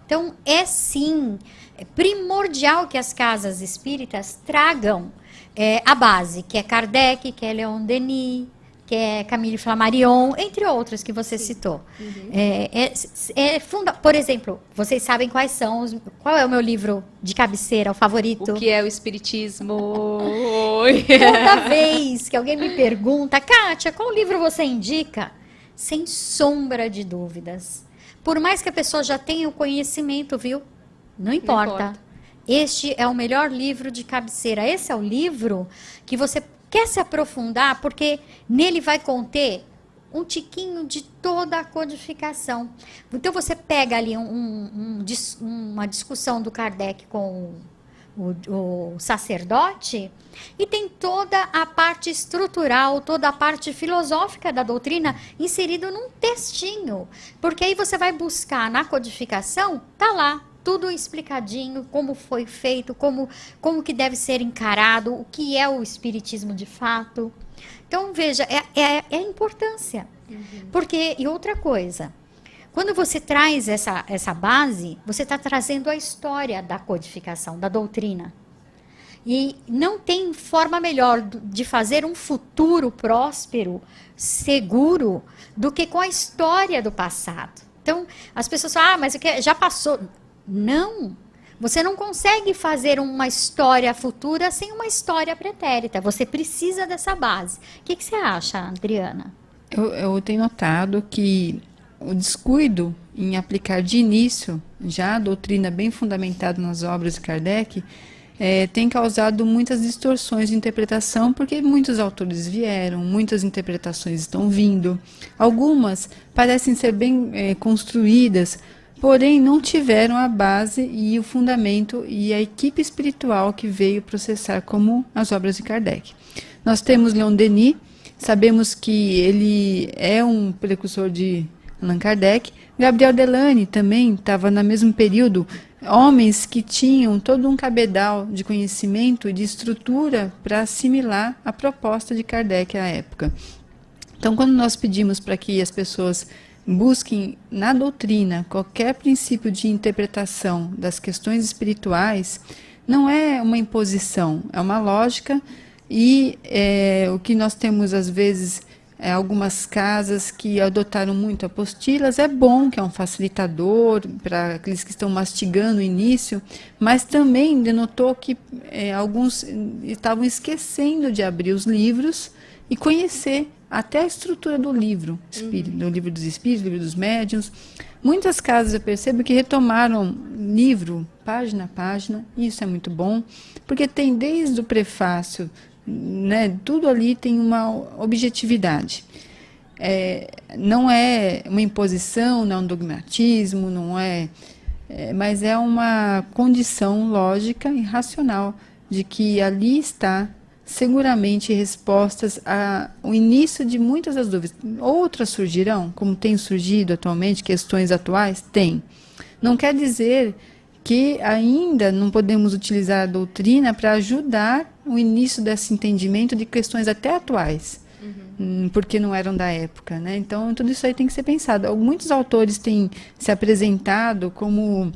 Então, sim, primordial que as casas espíritas tragam a base, que é Kardec, que é Leon Denis, que é Camille Flammarion, entre outros que você citou. Uhum. Por exemplo, vocês sabem qual é o meu livro de cabeceira, o favorito? O que é o Espiritismo? Toda vez que alguém me pergunta, Kátia, qual livro você indica? Sem sombra de dúvidas. Por mais que a pessoa já tenha o conhecimento, viu? Não importa. Este é o melhor livro de cabeceira. Esse é o livro que você quer se aprofundar, porque nele vai conter um tiquinho de toda a codificação. Então, você pega ali uma discussão do Kardec com o sacerdote e tem toda a parte estrutural, toda a parte filosófica da doutrina inserido num textinho. Porque aí você vai buscar na codificação, tá lá. Tudo explicadinho, como foi feito, como que deve ser encarado, o que é o espiritismo de fato. Então, veja, é a importância. Uhum. Porque, e outra coisa, quando você traz essa base, você está trazendo a história da codificação, da doutrina. E não tem forma melhor de fazer um futuro próspero, seguro, do que com a história do passado. Então, as pessoas falam, mas já passou. Não, você não consegue fazer uma história futura sem uma história pretérita. Você precisa dessa base. O que você acha, Adriana? Eu tenho notado que o descuido em aplicar de início já a doutrina bem fundamentada nas obras de Kardec tem causado muitas distorções de interpretação, porque muitos autores vieram, muitas interpretações estão vindo. Algumas parecem ser bem construídas, porém não tiveram a base e o fundamento e a equipe espiritual que veio processar como as obras de Kardec. Nós temos Leon Denis, sabemos que ele é um precursor de Allan Kardec. Gabriel Delany também estava no mesmo período, homens que tinham todo um cabedal de conhecimento e de estrutura para assimilar a proposta de Kardec à época. Então, quando nós pedimos para que as pessoas busquem na doutrina qualquer princípio de interpretação das questões espirituais, não é uma imposição, é uma lógica. E o que nós temos, às vezes, algumas casas que adotaram muito apostilas, é bom, que é um facilitador para aqueles que estão mastigando o início, mas também denotou que alguns estavam esquecendo de abrir os livros e conhecer até a estrutura do livro, do livro dos espíritos, do livro dos médiuns. Muitas casas eu percebo que retomaram livro, página a página, e isso é muito bom, porque tem desde o prefácio, né, tudo ali tem uma objetividade. Não é uma imposição, não é um dogmatismo, mas é uma condição lógica e racional de que ali está seguramente respostas ao início de muitas das dúvidas. Outras surgirão, como tem surgido atualmente, questões atuais? Tem. Não quer dizer que ainda não podemos utilizar a doutrina para ajudar o início desse entendimento de questões até atuais, porque não eram da época, né? Então, tudo isso aí tem que ser pensado. Muitos autores têm se apresentado como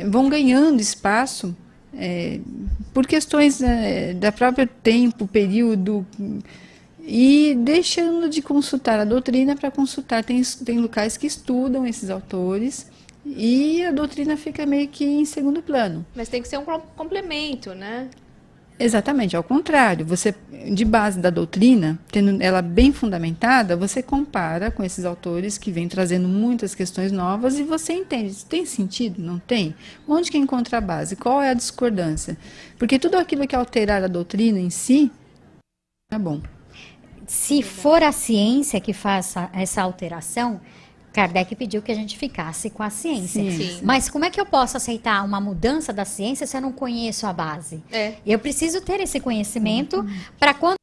vão ganhando espaço por questões da próprio tempo, período, e deixando de consultar a doutrina para consultar. Tem locais que estudam esses autores e a doutrina fica meio que em segundo plano. Mas tem que ser um complemento, né? Exatamente, ao contrário. Você, de base da doutrina, tendo ela bem fundamentada, você compara com esses autores que vêm trazendo muitas questões novas e você entende, isso tem sentido? Não tem? Onde que encontra a base? Qual é a discordância? Porque tudo aquilo que alterar a doutrina em si, é bom. Se for a ciência que faça essa alteração, Kardec pediu que a gente ficasse com a ciência. Sim. Mas como é que eu posso aceitar uma mudança da ciência se eu não conheço a base? Eu preciso ter esse conhecimento para quando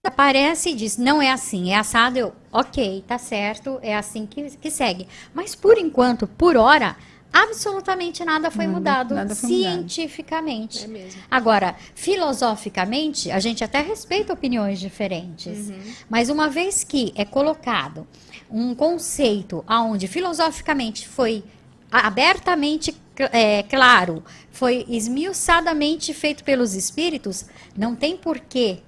aparece e diz, não é assim, é assado, ok, tá certo, é assim que segue. Mas por enquanto, por hora, absolutamente nada foi mudado cientificamente. É mesmo. Agora, filosoficamente, a gente até respeita opiniões diferentes. Mas uma vez que é colocado um conceito onde filosoficamente foi abertamente claro, foi esmiuçadamente feito pelos espíritos, não tem por que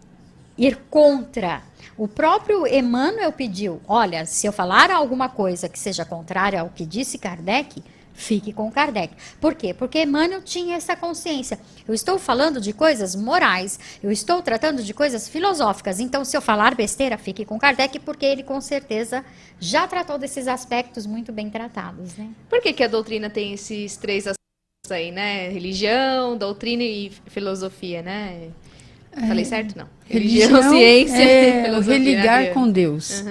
ir contra. O próprio Emmanuel pediu, olha, se eu falar alguma coisa que seja contrária ao que disse Kardec, fique com Kardec. Por quê? Porque Emmanuel tinha essa consciência. Eu estou falando de coisas morais, eu estou tratando de coisas filosóficas. Então, se eu falar besteira, fique com Kardec, porque ele, com certeza, já tratou desses aspectos muito bem tratados, né? Por que a doutrina tem esses três aspectos aí, né? Religião, doutrina e filosofia, né? Falei certo? Não. Religião, ciência, filosofia. Religar com Deus.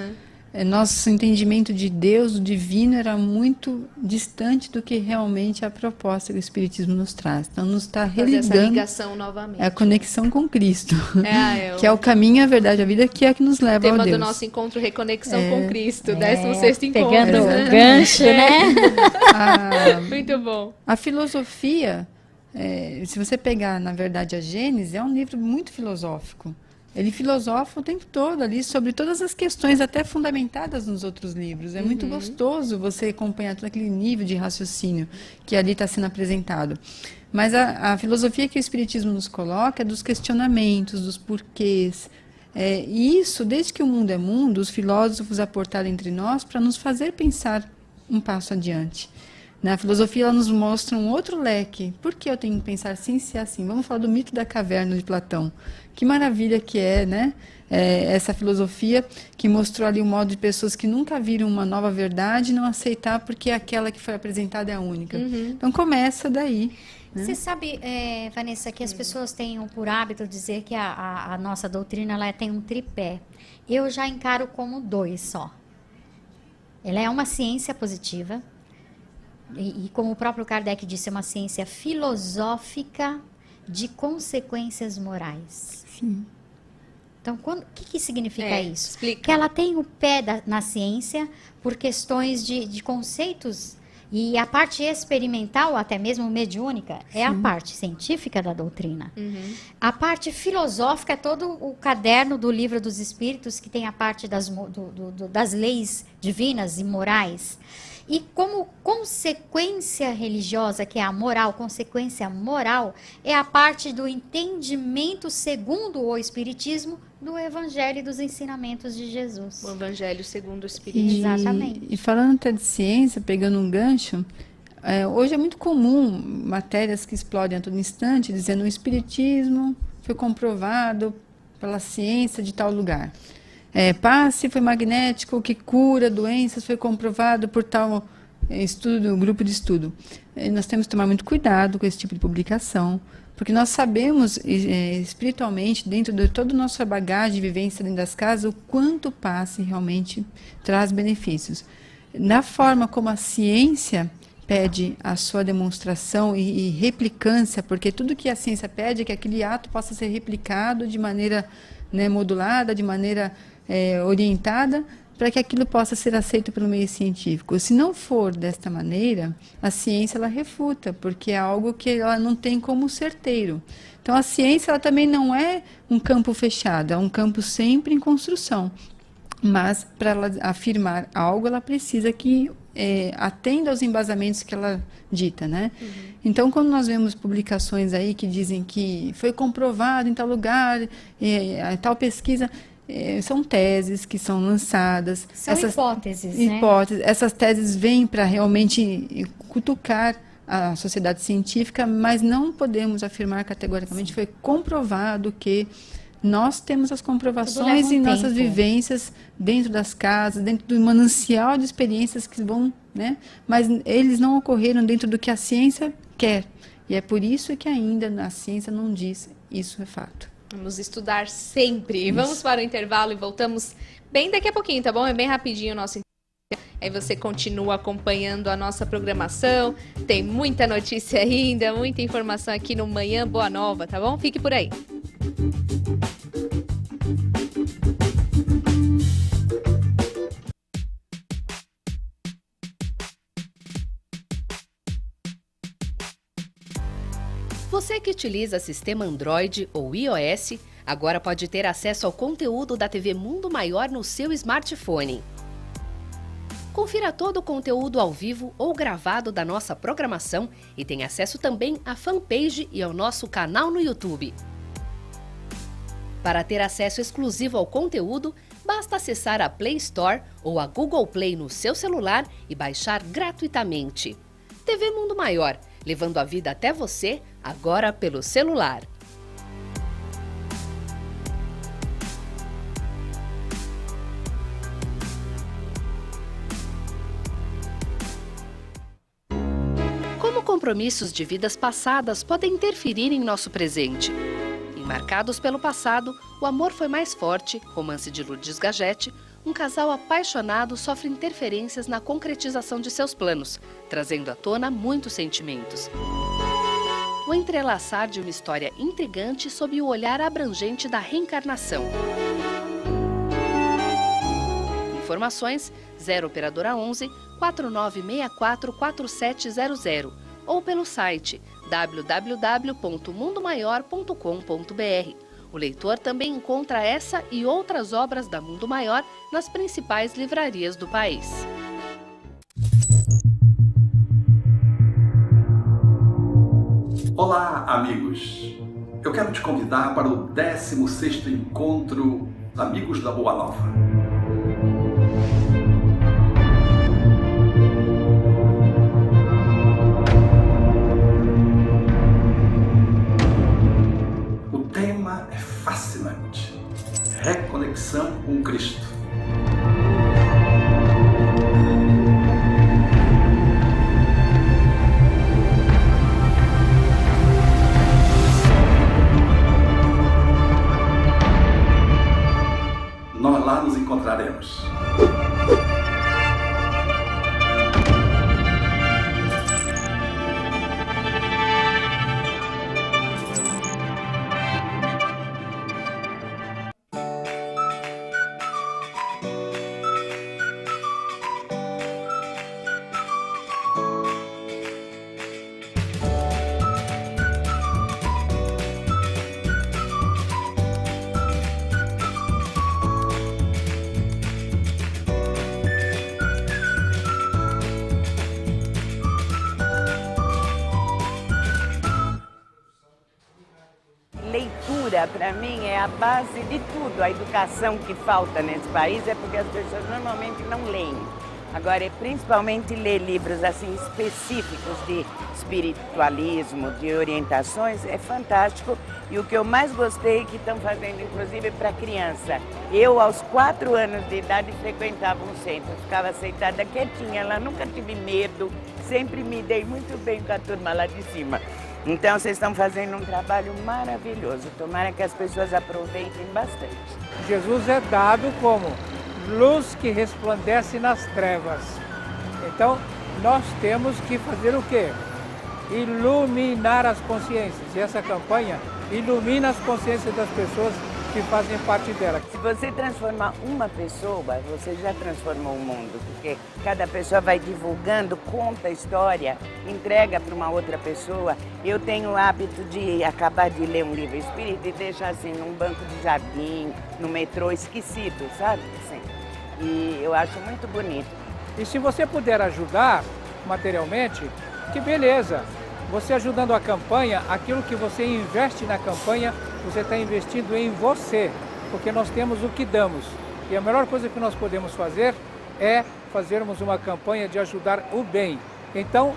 Nosso entendimento de Deus, do divino, era muito distante do que realmente a proposta que o Espiritismo nos traz. Então, nos está religando essa ligação novamente. a conexão com Cristo, que é o caminho, a verdade, a vida, que é que nos leva ao Deus. Tema do nosso encontro, Reconexão com Cristo, 16º encontro. Pegando o gancho, né? Muito bom. A filosofia, se você pegar, na verdade, a Gênesis, é um livro muito filosófico. Ele filosofa o tempo todo ali sobre todas as questões até fundamentadas nos outros livros. É muito gostoso você acompanhar todo aquele nível de raciocínio que ali está sendo apresentado. Mas a filosofia que o Espiritismo nos coloca é dos questionamentos, dos porquês. E isso, desde que o mundo é mundo, os filósofos aportaram entre nós para nos fazer pensar um passo adiante. Na filosofia, ela nos mostra um outro leque. Por que eu tenho que pensar assim, se é assim? Vamos falar do mito da caverna de Platão. Que maravilha que é, né? Essa filosofia que mostrou ali um modo de pessoas que nunca viram uma nova verdade não aceitar porque aquela que foi apresentada é a única. Então, começa daí. Né? Você sabe, Vanessa, que as pessoas têm por hábito dizer que a nossa doutrina ela tem um tripé. Eu já encaro como 2 só. Ela é uma ciência positiva. E como o próprio Kardec disse, é uma ciência filosófica de consequências morais. Sim. Então, o que significa isso? Explica. Que ela tem o pé na ciência por questões de conceitos E a parte experimental, até mesmo mediúnica, é a parte científica da doutrina. A parte filosófica é todo o caderno do Livro dos Espíritos, que tem a parte das leis divinas e morais. E como consequência religiosa, que é a moral, consequência moral, é a parte do entendimento segundo o Espiritismo do Evangelho e dos ensinamentos de Jesus. O Evangelho segundo o Espiritismo. Exatamente. E falando até de ciência, pegando um gancho, hoje é muito comum matérias que explodem a todo instante, dizendo o Espiritismo foi comprovado pela ciência de tal lugar. Passe foi magnético, que cura doenças, foi comprovado por tal grupo de estudo. Nós temos que tomar muito cuidado com esse tipo de publicação, porque nós sabemos espiritualmente, dentro de toda a nossa bagagem de vivência dentro das casas, o quanto o passe realmente traz benefícios. Na forma como a ciência pede a sua demonstração e replicância, porque tudo que a ciência pede é que aquele ato possa ser replicado de maneira modulada, de maneira orientada, para que aquilo possa ser aceito pelo meio científico. Se não for desta maneira, a ciência ela refuta, porque é algo que ela não tem como certeiro. Então, a ciência ela também não é um campo fechado, é um campo sempre em construção. Mas, para ela afirmar algo, ela precisa que atenda aos embasamentos que ela dita, né? Então, quando nós vemos publicações aí que dizem que foi comprovado em tal lugar, tal pesquisa, são teses que são lançadas. São hipóteses, né? Essas teses vêm para realmente cutucar a sociedade científica, mas não podemos afirmar categoricamente. Foi comprovado que nós temos as comprovações em nossas vivências dentro das casas, dentro do manancial de experiências que vão, né? Mas eles não ocorreram dentro do que a ciência quer. E é por isso que ainda a ciência não diz isso é fato. Vamos estudar sempre. Isso. Vamos para o intervalo e voltamos bem daqui a pouquinho, tá bom? É bem rapidinho o nosso intervalo. Aí você continua acompanhando a nossa programação. Tem muita notícia ainda, muita informação aqui no Manhã Boa Nova, tá bom? Fique por aí. Você que utiliza sistema Android ou iOS, agora pode ter acesso ao conteúdo da TV Mundo Maior no seu smartphone. Confira todo o conteúdo ao vivo ou gravado da nossa programação e tem acesso também à fanpage e ao nosso canal no YouTube. Para ter acesso exclusivo ao conteúdo, basta acessar a Play Store ou a Google Play no seu celular e baixar gratuitamente. TV Mundo Maior, levando a vida até você, agora pelo celular. Como compromissos de vidas passadas podem interferir em nosso presente? Marcados pelo passado, o amor foi mais forte, romance de Lourdes Gagete, um casal apaixonado sofre interferências na concretização de seus planos, trazendo à tona muitos sentimentos. O entrelaçar de uma história intrigante sob o olhar abrangente da reencarnação. Informações 0 Operadora 11 4964 4700 ou pelo site www.mundomaior.com.br. O leitor também encontra essa e outras obras da Mundo Maior nas principais livrarias do país. Olá, amigos! Eu quero te convidar para o 16º encontro Amigos da Boa Nova. Fascinante. Reconexão com Cristo. Nós lá nos encontraremos. leitura, para mim, é a base de tudo. A educação que falta nesse país é porque as pessoas normalmente não leem. Agora, é principalmente ler livros assim específicos de espiritualismo, de orientações, é fantástico. E o que eu mais gostei é que estão fazendo, inclusive, para criança. Eu, aos 4 anos de idade, frequentava um centro, ficava sentada quietinha, ela nunca tive medo, sempre me dei muito bem com a turma lá de cima. Então, vocês estão fazendo um trabalho maravilhoso. Tomara que as pessoas aproveitem bastante. Jesus é dado como luz que resplandece nas trevas. Então, nós temos que fazer o quê? Iluminar as consciências. E essa campanha ilumina as consciências das pessoas que fazem parte dela. Se você transformar uma pessoa, você já transformou o mundo, porque cada pessoa vai divulgando, conta a história, entrega para uma outra pessoa. Eu tenho o hábito de acabar de ler um livro espírita e deixar assim num banco de jardim, no metrô, esquecido, sabe? Assim. E eu acho muito bonito. E se você puder ajudar materialmente, que beleza! Você ajudando a campanha, aquilo que você investe na campanha, você está investindo em você, porque nós temos o que damos. E a melhor coisa que nós podemos fazer é fazermos uma campanha de ajudar o bem. Então,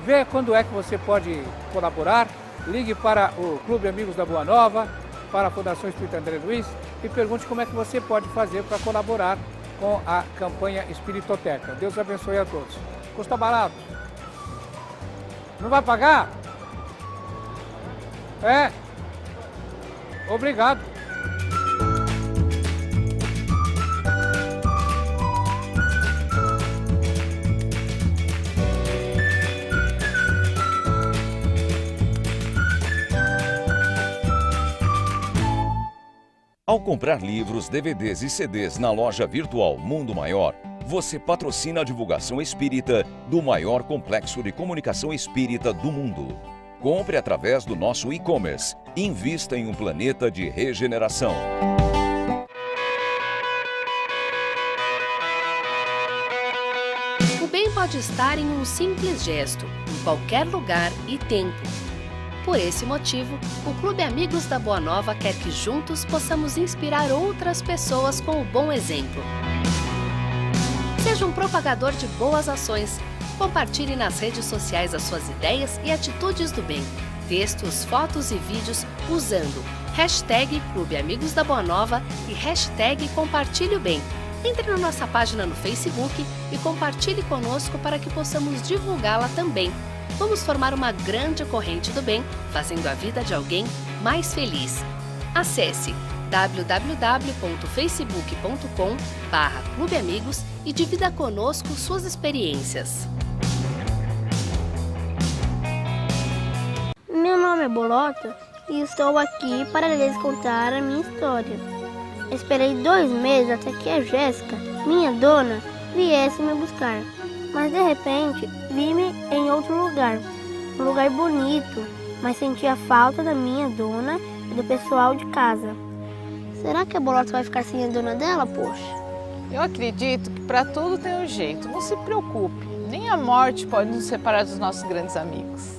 vê quando é que você pode colaborar, ligue para o Clube Amigos da Boa Nova, para a Fundação Espírita André Luiz e pergunte como é que você pode fazer para colaborar com a campanha Espiritoteca. Deus abençoe a todos. Custa barato. Não vai pagar? É. Obrigado. Ao comprar livros, DVDs e CDs na loja virtual Mundo Maior, você patrocina a divulgação espírita do maior complexo de comunicação espírita do mundo. Compre através do nosso e-commerce e invista em um planeta de regeneração. O bem pode estar em um simples gesto, em qualquer lugar e tempo. Por esse motivo, o Clube Amigos da Boa Nova quer que juntos possamos inspirar outras pessoas com o bom exemplo. Seja um propagador de boas ações. Compartilhe nas redes sociais as suas ideias e atitudes do bem. Textos, fotos e vídeos usando hashtag Clube Amigos da Boa Nova e hashtag Compartilhe o Bem. Entre na nossa página no Facebook e compartilhe conosco para que possamos divulgá-la também. Vamos formar uma grande corrente do bem, fazendo a vida de alguém mais feliz. Acesse www.facebook.com/Clube Amigos e divida conosco suas experiências. Meu nome é Bolota e estou aqui para lhes contar a minha história. Esperei 2 meses até que a Jéssica, minha dona, viesse me buscar. Mas de repente vi-me em outro lugar, um lugar bonito, mas sentia falta da minha dona e do pessoal de casa. Será que a Bolota vai ficar sem a dona dela, poxa? Eu acredito que para tudo tem um jeito, não se preocupe. Nem a morte pode nos separar dos nossos grandes amigos.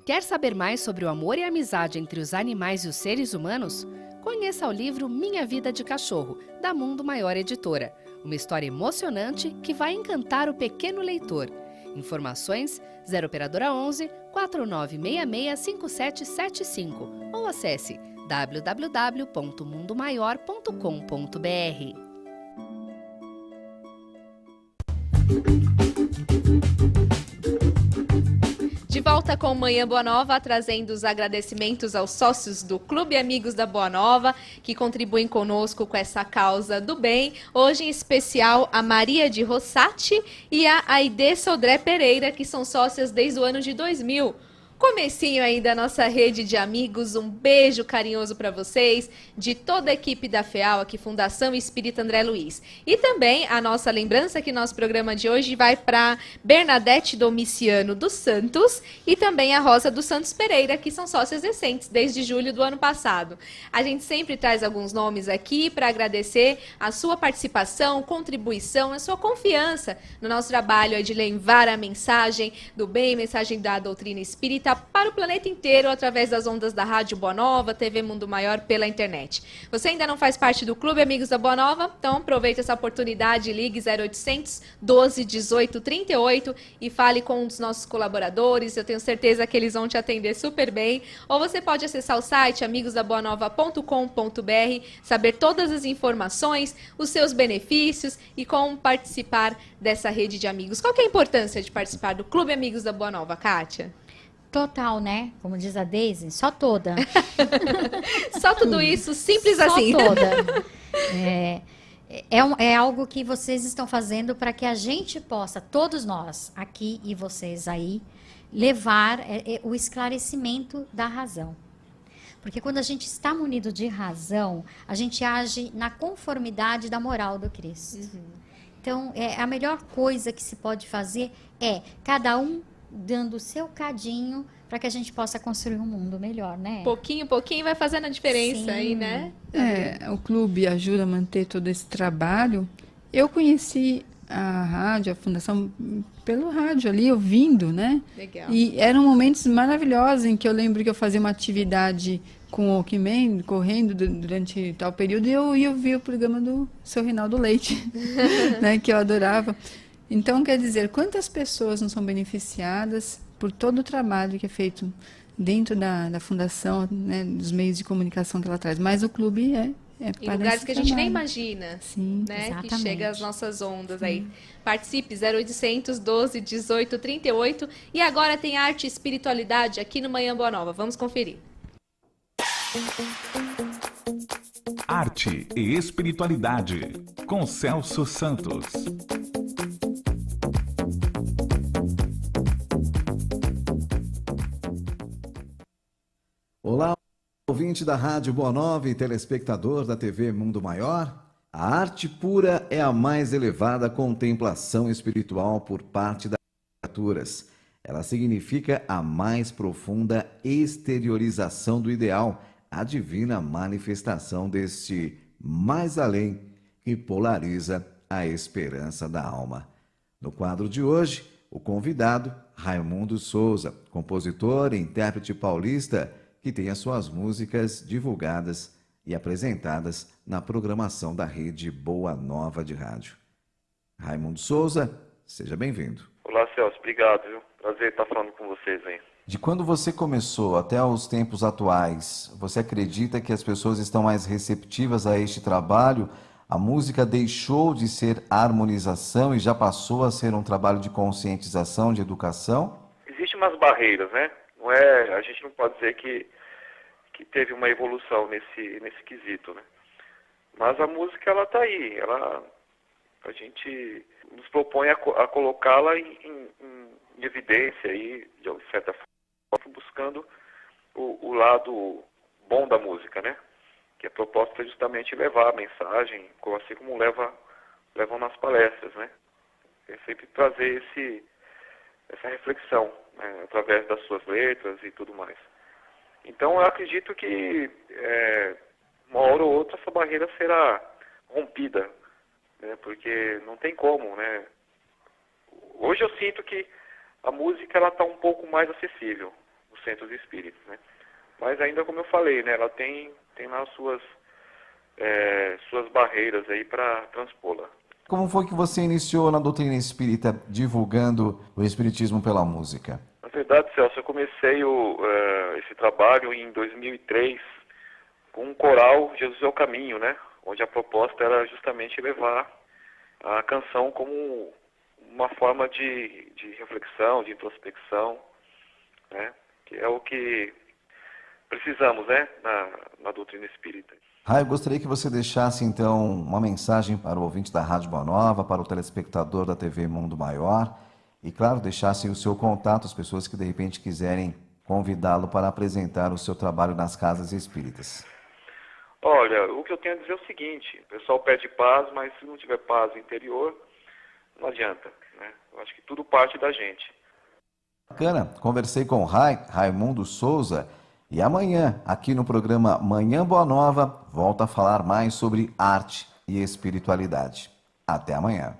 Quer saber mais sobre o amor e a amizade entre os animais e os seres humanos? Conheça o livro Minha Vida de Cachorro, da Mundo Maior Editora. Uma história emocionante que vai encantar o pequeno leitor. Informações 0 Operadora 11 4966 5775 ou acesse www.mundomaior.com.br. De volta com Manhã Boa Nova, trazendo os agradecimentos aos sócios do Clube Amigos da Boa Nova, que contribuem conosco com essa causa do bem. Hoje, em especial, a Maria de Rossati e a Aide Sodré Pereira, que são sócias desde o ano de 2000. Comecinho aí da nossa rede de amigos, um beijo carinhoso para vocês, de toda a equipe da FEAL, aqui Fundação Espírita André Luiz. E também a nossa lembrança que nosso programa de hoje vai para Bernadette Domiciano dos Santos e também a Rosa dos Santos Pereira, que são sócias recentes, desde julho do ano passado. A gente sempre traz alguns nomes aqui para agradecer a sua participação, contribuição, a sua confiança no nosso trabalho de levar a mensagem do bem, mensagem da doutrina espírita, Espírita para o planeta inteiro através das ondas da Rádio Boa Nova, TV Mundo Maior, pela internet. Você ainda não faz parte do Clube Amigos da Boa Nova? Então aproveita essa oportunidade, ligue 0800 12 18 38 e fale com um dos nossos colaboradores. Eu tenho certeza que eles vão te atender super bem. Ou você pode acessar o site amigosdaboanova.com.br, saber todas as informações, os seus benefícios e como participar dessa rede de amigos. Qual que é a importância de participar do Clube Amigos da Boa Nova, Kátia? Total, né? Como diz a Daisy, só toda. Só tudo isso, simples só assim. Só toda. É algo que vocês estão fazendo para que a gente possa, todos nós aqui e vocês aí, levar o esclarecimento da razão. Porque quando a gente está munido de razão, a gente age na conformidade da moral do Cristo. Então, a melhor coisa que se pode fazer é cada um dando o seu cadinho para que a gente possa construir um mundo melhor, né? Pouquinho vai fazendo a diferença aí, né? O clube ajuda a manter todo esse trabalho. Eu conheci a rádio, a fundação, pelo rádio ali, ouvindo, né? Legal. E eram momentos maravilhosos em que eu lembro que eu fazia uma atividade com o Walkman, correndo durante tal período, e eu via o programa do seu Reinaldo Leite, né, que eu adorava. Então, quer dizer, quantas pessoas não são beneficiadas por todo o trabalho que é feito dentro da fundação, né, dos meios de comunicação que ela traz. Mas o clube em lugares que a gente nem imagina, sim, né? Exatamente. Que chega às nossas ondas aí. Participe, 0800 12 18 38. E agora tem arte e espiritualidade aqui no Manhã Boa Nova. Vamos conferir. Arte e espiritualidade, com Celso Santos. Olá, ouvinte da Rádio Boa Nova e telespectador da TV Mundo Maior. A arte pura é a mais elevada contemplação espiritual por parte das criaturas. Ela significa a mais profunda exteriorização do ideal, a divina manifestação deste mais além que polariza a esperança da alma. No quadro de hoje, o convidado, Raimundo Souza, compositor e intérprete paulista, que tem as suas músicas divulgadas e apresentadas na programação da rede Boa Nova de rádio. Raimundo Souza, seja bem-vindo. Olá, Celso, obrigado, viu? Prazer estar falando com vocês aí. De quando você começou até os tempos atuais, você acredita que as pessoas estão mais receptivas a este trabalho? A música deixou de ser harmonização e já passou a ser um trabalho de conscientização, de educação? Existem umas barreiras, né? A gente não pode dizer que teve uma evolução nesse quesito, né? Mas a música, ela tá aí. A gente nos propõe a colocá-la em evidência aí, de certa forma, buscando o lado bom da música, né? Que a proposta é justamente levar a mensagem, assim como levam nas palestras, né? É sempre trazer essa reflexão, né? Através das suas letras e tudo mais. Então eu acredito que uma hora ou outra essa barreira será rompida, né? Porque não tem como, né? Hoje eu sinto que a música ela está um pouco mais acessível nos centros espíritas, né? Mas ainda, como eu falei, né, ela tem lá suas barreiras aí para transpô-la. Como foi que você iniciou na doutrina espírita divulgando o espiritismo pela música? Na verdade, Celso, eu comecei esse trabalho em 2003 com um coral Jesus é o Caminho, né? Onde a proposta era justamente levar a canção como uma forma de reflexão, de introspecção, né? Que é o que precisamos, né? Na doutrina espírita. Eu gostaria que você deixasse, então, uma mensagem para o ouvinte da Rádio Boa Nova, para o telespectador da TV Mundo Maior e, claro, deixasse o seu contato, as pessoas que, de repente, quiserem convidá-lo para apresentar o seu trabalho nas casas espíritas. Olha, o que eu tenho a dizer é o seguinte, o pessoal pede paz, mas se não tiver paz interior, não adianta, né? Eu acho que tudo parte da gente. Bacana, conversei com Raimundo Souza, e amanhã, aqui no programa Manhã Boa Nova, volta a falar mais sobre arte e espiritualidade. Até amanhã.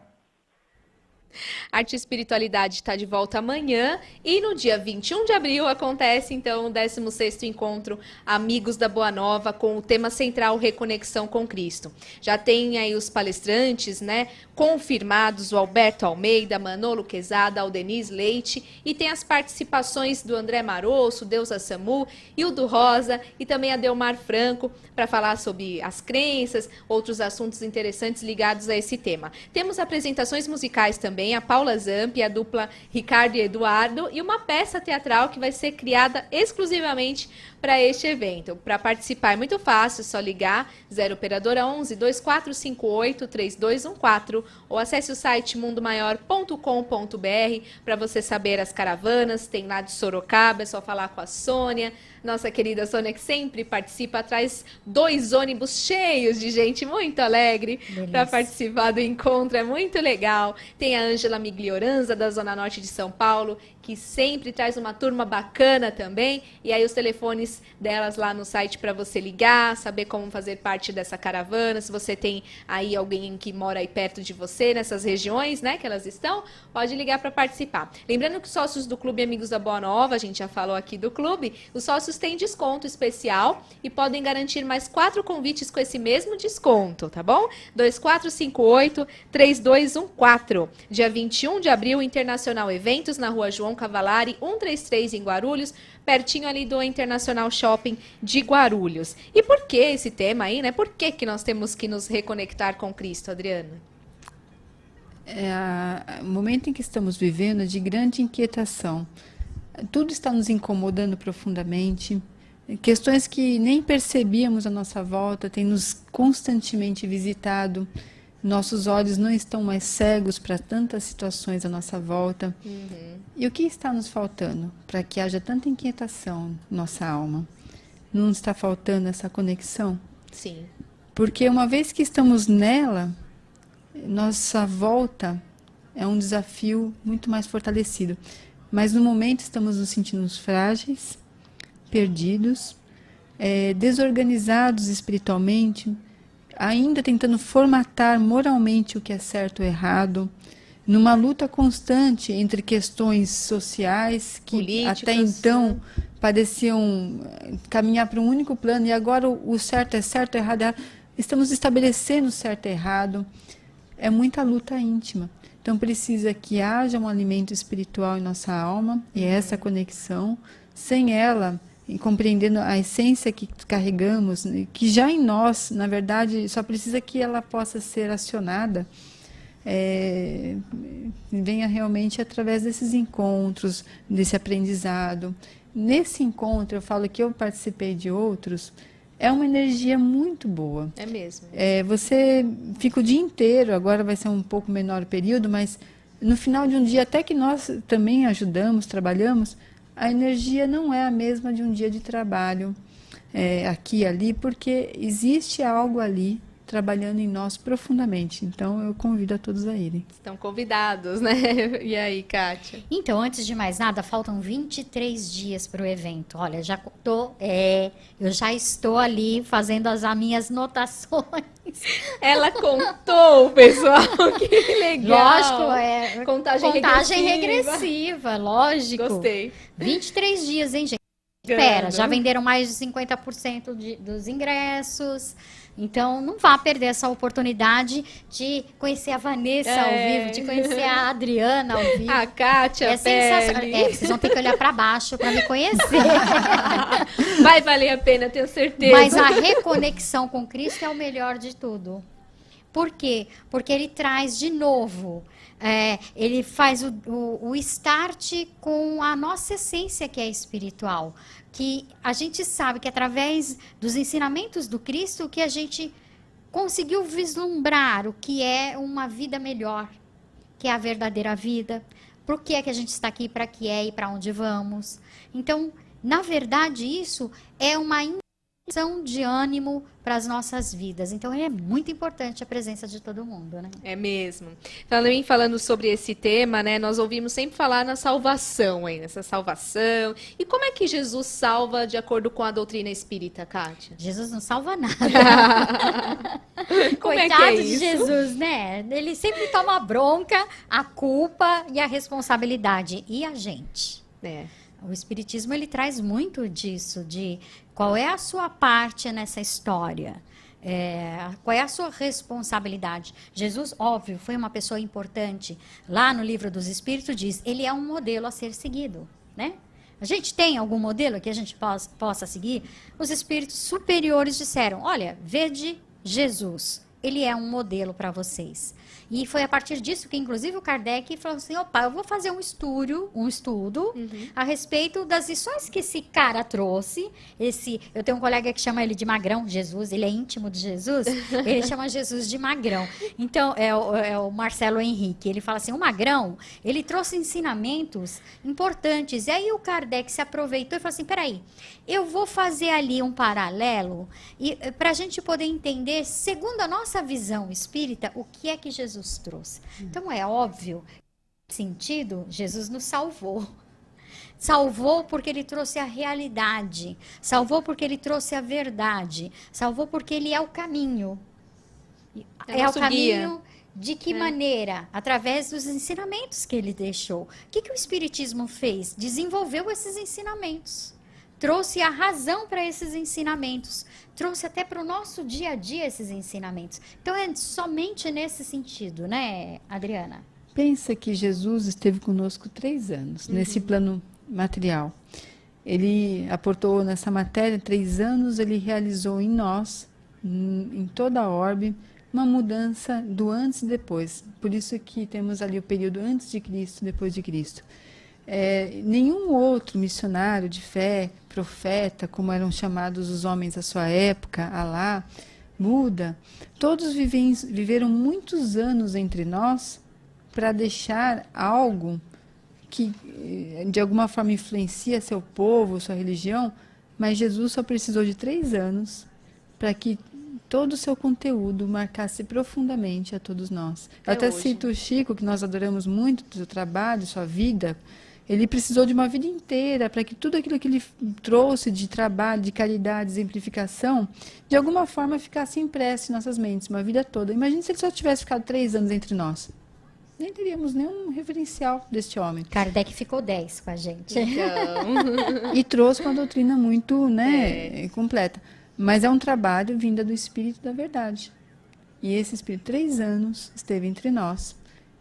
Arte e Espiritualidade está de volta amanhã e no dia 21 de abril acontece então o 16º encontro Amigos da Boa Nova com o tema central Reconexão com Cristo. Já tem aí os palestrantes, né, confirmados, o Alberto Almeida, Manolo Quezada, Aldenise Leite, e tem as participações do André Marosso, Deusa Samu e o do Rosa e também a Delmar Franco para falar sobre as crenças, outros assuntos interessantes ligados a esse tema. Temos apresentações musicais também, a Paula Zampi, a dupla Ricardo e Eduardo, e uma peça teatral que vai ser criada exclusivamente para este evento. Para participar é muito fácil, é só ligar 0 operadora 11 2458 3214 ou acesse o site mundomaior.com.br para você saber as caravanas. Tem lá de Sorocaba, é só falar com a Sônia, nossa querida Sônia, que sempre participa, traz 2 ônibus cheios de gente muito alegre para participar do encontro, é muito legal. Tem a Ângela Miglioranza, da Zona Norte de São Paulo, que sempre traz uma turma bacana também, e aí os telefones delas lá no site para você ligar, saber como fazer parte dessa caravana, se você tem aí alguém que mora aí perto de você, nessas regiões, né, que elas estão, pode ligar para participar. Lembrando que os sócios do Clube Amigos da Boa Nova, a gente já falou aqui do clube, os sócios têm desconto especial e podem garantir mais 4 convites com esse mesmo desconto, tá bom? 2458-3214. Dia 21 de abril, Internacional Eventos, na Rua João Cavalari, 133 em Guarulhos, pertinho ali do Internacional Shopping de Guarulhos. E por que esse tema aí, né? Por que nós temos que nos reconectar com Cristo, Adriana? O momento em que estamos vivendo é de grande inquietação. Tudo está nos incomodando profundamente. Questões que nem percebíamos à nossa volta têm nos constantemente visitado. Nossos olhos não estão mais cegos para tantas situações à nossa volta. E o que está nos faltando para que haja tanta inquietação na nossa alma? Não está faltando essa conexão? Sim. Porque uma vez que estamos nela, nossa volta é um desafio muito mais fortalecido. Mas no momento estamos nos sentindo frágeis, perdidos, desorganizados espiritualmente, ainda tentando formatar moralmente o que é certo ou errado, numa luta constante entre questões sociais que políticas, até então pareciam caminhar para um único plano, e agora o certo é certo, o errado é errado. Estamos estabelecendo certo e errado. É muita luta íntima. Então precisa que haja um alimento espiritual em nossa alma, e essa conexão, sem ela, e compreendendo a essência que carregamos, que já em nós, na verdade, só precisa que ela possa ser acionada, venha realmente através desses encontros, desse aprendizado. Nesse encontro, eu falo que eu participei de outros, é uma energia muito boa. É mesmo. Você fica o dia inteiro, agora vai ser um pouco menor o período, mas no final de um dia, até que nós também ajudamos, trabalhamos, a energia não é a mesma de um dia de trabalho aqui e ali, porque existe algo ali trabalhando em nós profundamente. Então, eu convido a todos a irem. Estão convidados, né? E aí, Kátia? Então, antes de mais nada, faltam 23 dias para o evento. Olha, eu já estou ali fazendo as minhas notações. Ela contou, pessoal, que legal. Lógico, contagem regressiva, lógico. Gostei. 23 dias, hein, gente? Espera, já venderam mais de 50% dos ingressos. Então, não vá perder essa oportunidade de conhecer a Vanessa ao vivo, de conhecer a Adriana ao vivo. A Kátia, é sensacional. Vocês vão ter que olhar para baixo para me conhecer. Vai valer a pena, tenho certeza. Mas a reconexão com Cristo é o melhor de tudo. Por quê? Porque ele traz de novo, ele faz o start com a nossa essência, que é espiritual. Que a gente sabe que através dos ensinamentos do Cristo que a gente conseguiu vislumbrar o que é uma vida melhor, que é a verdadeira vida, por que é que a gente está aqui, para que é e para onde vamos. Então, na verdade, isso é uma são de ânimo para as nossas vidas. Então é muito importante a presença de todo mundo, né? É mesmo. Também falando sobre esse tema, né? Nós ouvimos sempre falar na salvação, aí, nessa salvação. E como é que Jesus salva de acordo com a doutrina espírita, Kátia? Jesus não salva nada. Como é que Coitado é de isso? Jesus, né? Ele sempre toma a bronca, a culpa e a responsabilidade. E a gente? O Espiritismo, ele traz muito disso, de qual é a sua parte nessa história, qual é a sua responsabilidade. Jesus, óbvio, foi uma pessoa importante. Lá no Livro dos Espíritos diz, ele é um modelo a ser seguido, né? A gente tem algum modelo que a gente possa seguir? Os espíritos superiores disseram, olha, vede Jesus, ele é um modelo para vocês. E foi a partir disso que, inclusive, o Kardec falou assim, opa, eu vou fazer um estudo a respeito das lições que esse cara trouxe. Eu tenho um colega que chama ele de Magrão, Jesus, ele é íntimo de Jesus, ele chama Jesus de Magrão. Então, é o Marcelo Henrique, ele fala assim, o Magrão, ele trouxe ensinamentos importantes. E aí o Kardec se aproveitou e falou assim, peraí, eu vou fazer ali um paralelo para a gente poder entender, segundo a nossa visão espírita, o que é que Jesus trouxe. Então é óbvio, nesse sentido, Jesus nos salvou. Salvou porque ele trouxe a realidade, salvou porque ele trouxe a verdade, salvou porque ele é o caminho. É o caminho. De que maneira? Através dos ensinamentos que ele deixou. O que o Espiritismo fez? Desenvolveu esses ensinamentos. Trouxe a razão para esses ensinamentos, trouxe até para o nosso dia a dia esses ensinamentos. Então é somente nesse sentido, né, Adriana? Pensa que Jesus esteve conosco 3 anos, nesse plano material. Ele aportou nessa matéria 3 anos, ele realizou em nós, em toda a orbe, uma mudança do antes e depois. Por isso que temos ali o período antes de Cristo, depois de Cristo. Nenhum outro missionário de fé, profeta, como eram chamados os homens da sua época, Alá, Buda, todos viveram muitos anos entre nós para deixar algo que de alguma forma influencia seu povo, sua religião, mas Jesus só precisou de 3 anos para que todo o seu conteúdo marcasse profundamente a todos nós. Eu até cito o Chico, que nós adoramos muito, do seu trabalho, sua vida. Ele precisou de uma vida inteira para que tudo aquilo que ele trouxe de trabalho, de caridade, de exemplificação, de alguma forma ficasse impresso em nossas mentes, uma vida toda. Imagine se ele só tivesse ficado 3 anos entre nós. Nem teríamos nenhum referencial deste homem. Kardec ficou 10 com a gente. Então... E trouxe uma doutrina muito completa. Mas é um trabalho vinda do Espírito da Verdade. E esse Espírito, 3 anos, esteve entre nós.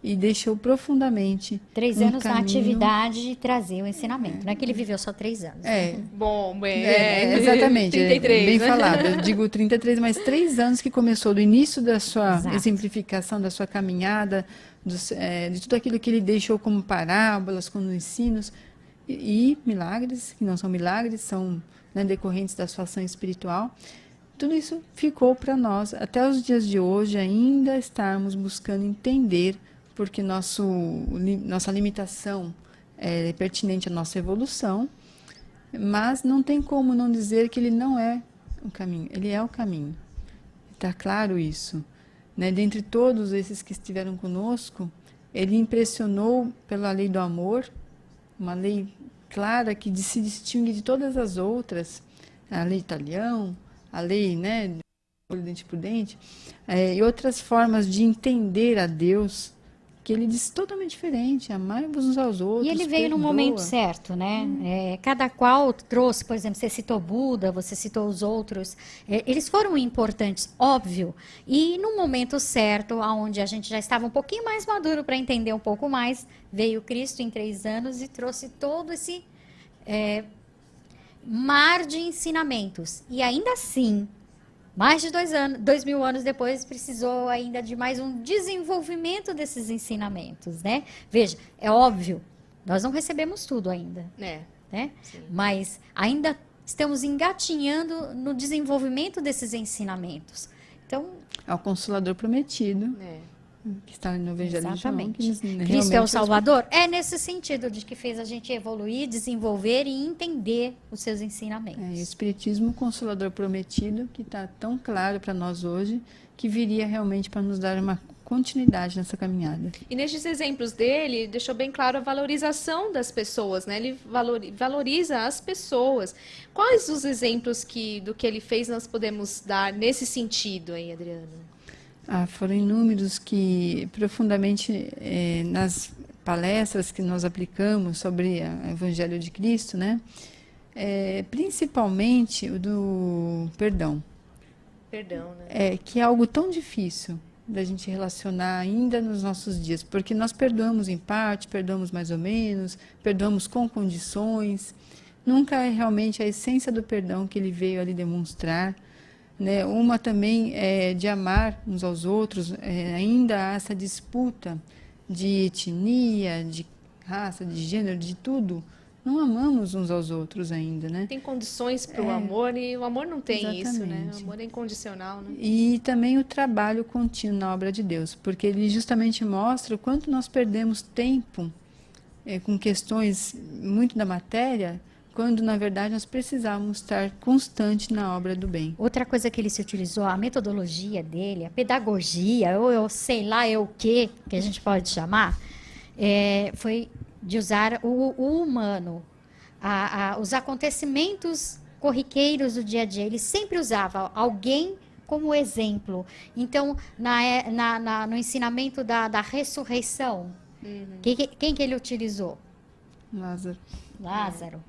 E deixou profundamente 3 anos na atividade de trazer o ensinamento. Não é que ele viveu só 3 anos. Bom, exatamente. 33, bem né? falado. Eu digo 33, mas 3 anos que começou do início da sua exemplificação, da sua caminhada, de tudo aquilo que ele deixou como parábolas, como ensinos, e milagres, que não são milagres, são decorrentes da sua ação espiritual. Tudo isso ficou para nós, até os dias de hoje, ainda estarmos buscando entender, porque nossa limitação é pertinente à nossa evolução, mas não tem como não dizer que ele não é o caminho, ele é o caminho. Está claro isso. Dentre todos esses que estiveram conosco, ele impressionou pela lei do amor, uma lei clara que se distingue de todas as outras, a lei Italião, a lei, dente por dente, e outras formas de entender a Deus, que ele disse totalmente diferente, amai-vos uns aos outros. E ele veio no momento certo, né? Cada qual trouxe, por exemplo, você citou Buda, você citou os outros, eles foram importantes, óbvio, e no momento certo, onde a gente já estava um pouquinho mais maduro para entender um pouco mais, veio Cristo em 3 anos e trouxe todo esse mar de ensinamentos. E ainda assim, mais de 2000 anos depois, precisou ainda de mais um desenvolvimento desses ensinamentos, né? Veja, é óbvio, nós não recebemos tudo ainda, né? Mas ainda estamos engatinhando no desenvolvimento desses ensinamentos. Então, é o Consolador prometido. que está no Evangelho Exatamente. de João. Que Cristo é o realmente Salvador? É nesse sentido de que fez a gente evoluir, desenvolver e entender os seus ensinamentos. o Espiritismo Consolador Prometido, que está tão claro para nós hoje, que viria realmente para nos dar uma continuidade nessa caminhada. E nesses exemplos dele, deixou bem claro a valorização das pessoas, né? Ele valoriza as pessoas. Quais os exemplos do que ele fez nós podemos dar nesse sentido aí, Adriana? Foram inúmeros que, profundamente, nas palestras que nós aplicamos sobre o Evangelho de Cristo, né? Principalmente o do perdão. Perdão, né? Que é algo tão difícil da gente relacionar ainda nos nossos dias, porque nós perdoamos em parte, perdoamos mais ou menos, perdoamos com condições, nunca é realmente a essência do perdão que ele veio ali demonstrar, né? Uma também é de amar uns aos outros, ainda há essa disputa de etnia, de raça, de gênero, de tudo. Não amamos uns aos outros ainda, né? Tem condições para o amor e o amor não tem Exatamente. isso, né? O amor é incondicional, né? E também o trabalho contínuo na obra de Deus, porque ele justamente mostra o quanto nós perdemos tempo com questões muito da matéria, quando na verdade nós precisávamos estar constante na obra do bem. Outra coisa que ele se utilizou, a metodologia dele, a pedagogia, ou eu sei lá, o que a gente pode chamar, foi de usar o humano, os acontecimentos corriqueiros do dia a dia. Ele sempre usava alguém como exemplo. Então, no ensinamento da ressurreição, quem que ele utilizou? Lázaro.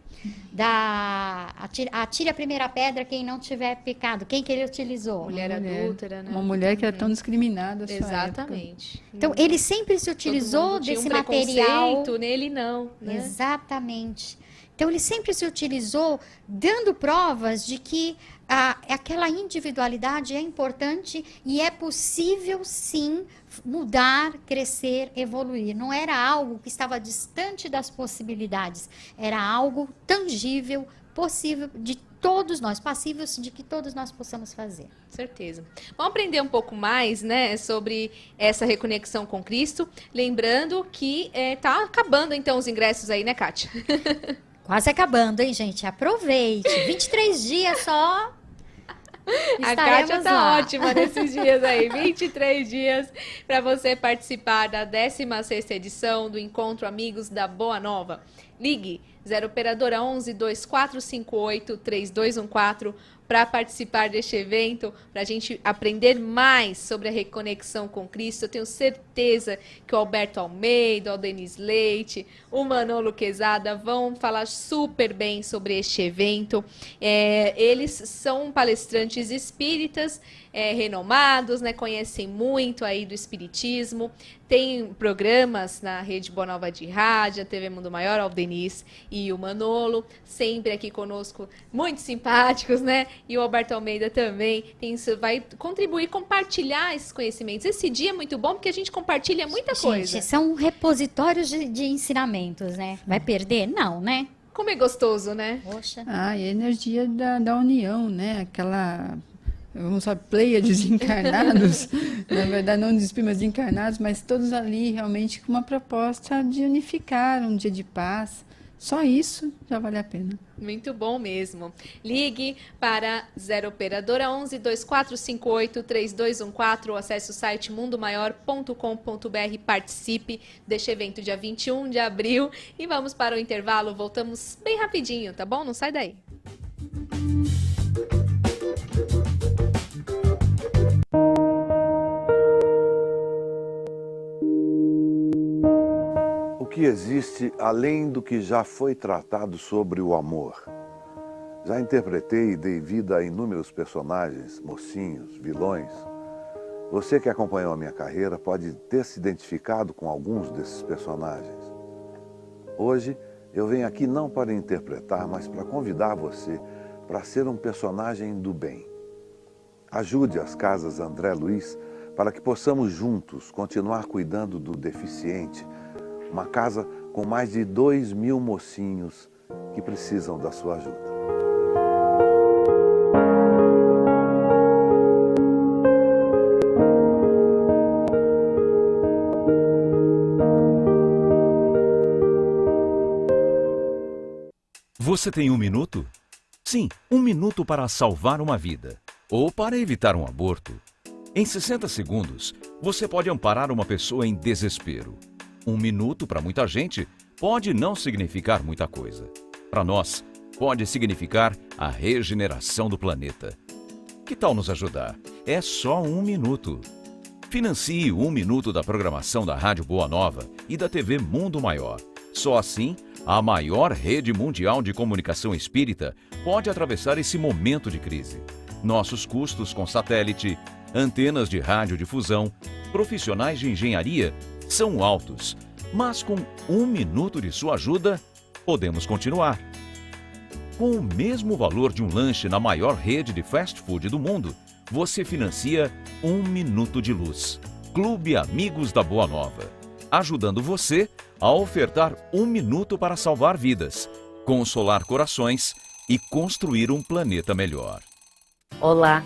Atire a primeira pedra quem não tiver pecado. Quem que ele utilizou? Mulher adúltera, né? Uma mulher que era tão discriminada. Exatamente. Então, ele sempre se utilizou desse material. Nele não. Né? Exatamente. Então, ele sempre se utilizou dando provas de que aquela individualidade é importante e é possível, sim, mudar, crescer, evoluir. Não era algo que estava distante das possibilidades. Era algo tangível, possível de todos nós, passíveis de que todos nós possamos fazer. Certeza. Vamos aprender um pouco mais, né, sobre essa reconexão com Cristo. Lembrando que tá acabando, então, os ingressos aí, né, Kátia? Quase acabando, hein, gente? Aproveite. 23 dias só. A Kátia tá ótima nesses dias aí. 23 dias para você participar da 16ª edição do Encontro Amigos da Boa Nova. Ligue 0 operadora 11 2458 3214 para participar deste evento, para a gente aprender mais sobre a reconexão com Cristo. Eu tenho certeza que o Alberto Almeida, o Denis Leite, o Manolo Quezada vão falar super bem sobre este evento. Eles são palestrantes espíritas renomados, né? Conhecem muito aí do espiritismo. Tem programas na Rede Boa Nova de Rádio, a TV Mundo Maior, o Denis e o Manolo, sempre aqui conosco, muito simpáticos, né? E o Alberto Almeida também vai contribuir, compartilhar esses conhecimentos. Esse dia é muito bom porque a gente compartilha muita coisa. Gente, são repositórios de ensinamentos, né? Vai perder? Não, né? Como é gostoso, né? Poxa. E a energia da união, né? Aquela... vamos falar, pleiades de encarnados, na verdade não de espíritos, mas de encarnados, mas todos ali realmente com uma proposta de unificar um dia de paz. Só isso já vale a pena. Muito bom mesmo. Ligue para 0 operadora 11 2458 3214 ou acesse o site mundomaior.com.br, participe deste evento dia 21 de abril e vamos para o intervalo, voltamos bem rapidinho, tá bom? Não sai daí. O que existe além do que já foi tratado sobre o amor? Já interpretei e dei vida a inúmeros personagens, mocinhos, vilões. Você que acompanhou a minha carreira pode ter se identificado com alguns desses personagens. Hoje eu venho aqui não para interpretar, mas para convidar você para ser um personagem do bem. Ajude as Casas André Luiz para que possamos juntos continuar cuidando do deficiente. Uma casa com mais de 2.000 mocinhos que precisam da sua ajuda. Você tem 1 minuto? Sim, 1 minuto para salvar uma vida ou para evitar um aborto. Em 60 segundos, você pode amparar uma pessoa em desespero. 1 minuto para muita gente pode não significar muita coisa. Para nós, pode significar a regeneração do planeta. Que tal nos ajudar? É só 1 minuto. Financie 1 minuto da programação da Rádio Boa Nova e da TV Mundo Maior. Só assim, a maior rede mundial de comunicação espírita pode atravessar esse momento de crise. Nossos custos com satélite, antenas de radiodifusão, profissionais de engenharia são altos, mas com 1 minuto de sua ajuda, podemos continuar. Com o mesmo valor de um lanche na maior rede de fast food do mundo, você financia 1 minuto de luz. Clube Amigos da Boa Nova, ajudando você a ofertar 1 minuto para salvar vidas, consolar corações e construir um planeta melhor. Olá,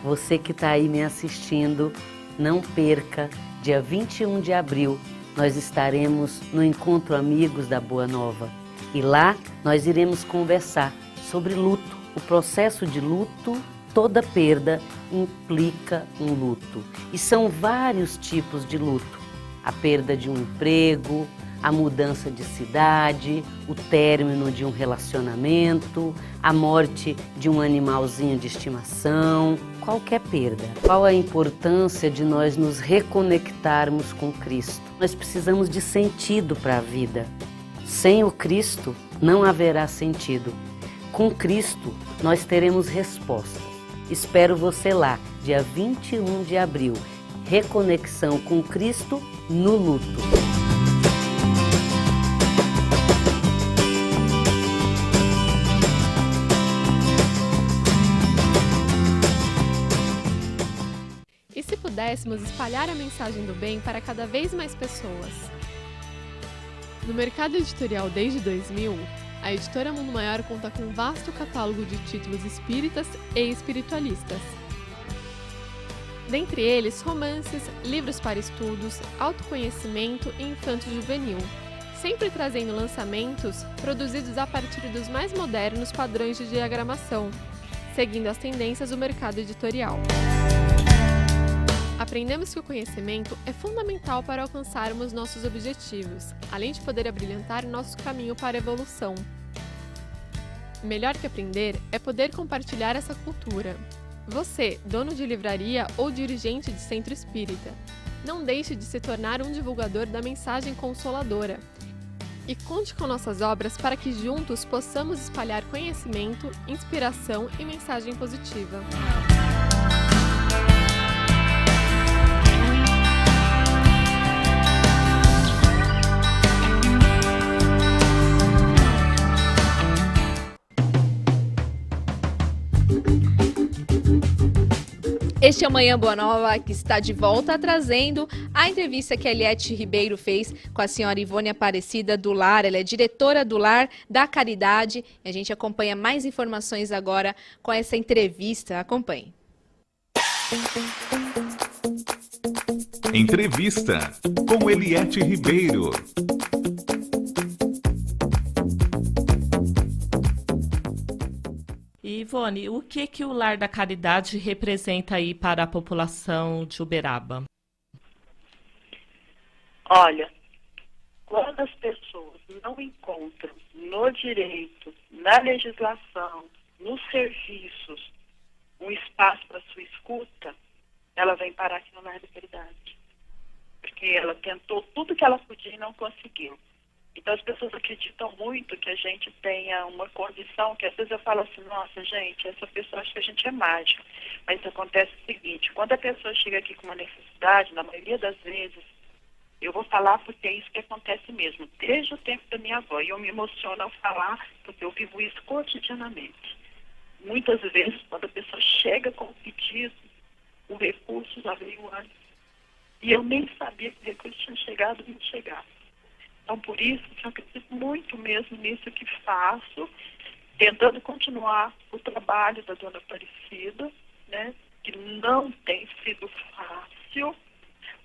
você que está aí me assistindo, não perca, dia 21 de abril, nós estaremos no Encontro Amigos da Boa Nova. E lá nós iremos conversar sobre luto. O processo de luto, toda perda implica um luto. E são vários tipos de luto. A perda de um emprego, a mudança de cidade, o término de um relacionamento, a morte de um animalzinho de estimação, qualquer perda. Qual a importância de nós nos reconectarmos com Cristo? Nós precisamos de sentido para a vida. Sem o Cristo, não haverá sentido. Com Cristo, nós teremos respostas. Espero você lá, dia 21 de abril. Reconexão com Cristo no luto. E se pudéssemos espalhar a mensagem do bem para cada vez mais pessoas? No mercado editorial desde 2000, a editora Mundo Maior conta com um vasto catálogo de títulos espíritas e espiritualistas. Dentre eles, romances, livros para estudos, autoconhecimento e infanto-juvenil, sempre trazendo lançamentos produzidos a partir dos mais modernos padrões de diagramação, seguindo as tendências do mercado editorial. Aprendemos que o conhecimento é fundamental para alcançarmos nossos objetivos, além de poder abrilhantar nosso caminho para a evolução. Melhor que aprender é poder compartilhar essa cultura. Você, dono de livraria ou dirigente de centro espírita, não deixe de se tornar um divulgador da mensagem consoladora. E conte com nossas obras para que juntos possamos espalhar conhecimento, inspiração e mensagem positiva. Este é o Manhã Boa Nova, que está de volta trazendo a entrevista que a Eliette Ribeiro fez com a senhora Ivone Aparecida do Lar. Ela é diretora do Lar da Caridade. E a gente acompanha mais informações agora com essa entrevista. Acompanhe. Entrevista com Eliette Ribeiro. Ivone, o que o Lar da Caridade representa aí para a população de Uberaba? Olha, quando as pessoas não encontram no direito, na legislação, nos serviços, um espaço para sua escuta, ela vem parar aqui no Lar da Caridade. Porque ela tentou tudo que ela podia e não conseguiu. Então as pessoas acreditam muito que a gente tenha uma condição, que às vezes eu falo assim, nossa gente, essa pessoa acha que a gente é mágica. Mas acontece o seguinte, quando a pessoa chega aqui com uma necessidade, na maioria das vezes, eu vou falar porque é isso que acontece mesmo, desde o tempo da minha avó. E eu me emociono ao falar, porque eu vivo isso cotidianamente. Muitas vezes, quando a pessoa chega com o pedido, o recurso já veio antes. E eu nem sabia que o recurso tinha chegado e não chegava. Então, por isso, eu acredito muito mesmo nisso que faço, tentando continuar o trabalho da Dona Aparecida, né, que não tem sido fácil,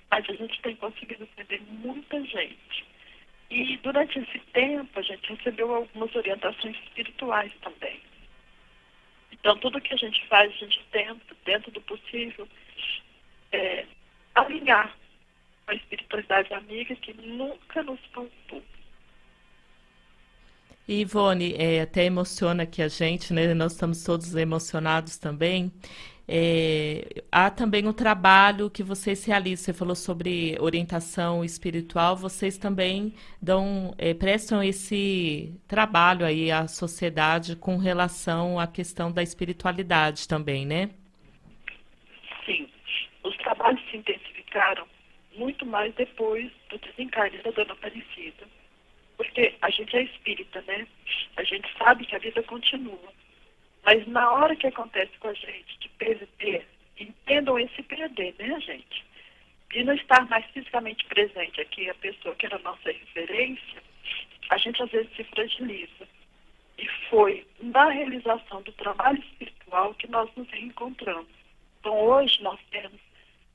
mas a gente tem conseguido atender muita gente. E durante esse tempo a gente recebeu algumas orientações espirituais também. Então tudo que a gente faz, a gente tenta, dentro do possível, alinhar com a espiritualidade amiga que nunca nos faltou. E, Ivone, até emociona aqui a gente, né? Nós estamos todos emocionados também. Há também um trabalho que vocês realizam. Você falou sobre orientação espiritual. Vocês também prestam esse trabalho aí à sociedade com relação à questão da espiritualidade também, né? Sim. Os trabalhos se intensificaram muito mais depois do desencarne da Dona Aparecida. Porque a gente é espírita, né? A gente sabe que a vida continua. Mas na hora que acontece com a gente de perder, entendam esse perder, né, gente? De não estar mais fisicamente presente aqui, a pessoa que era a nossa referência, a gente às vezes se fragiliza. E foi na realização do trabalho espiritual que nós nos reencontramos. Então hoje nós temos,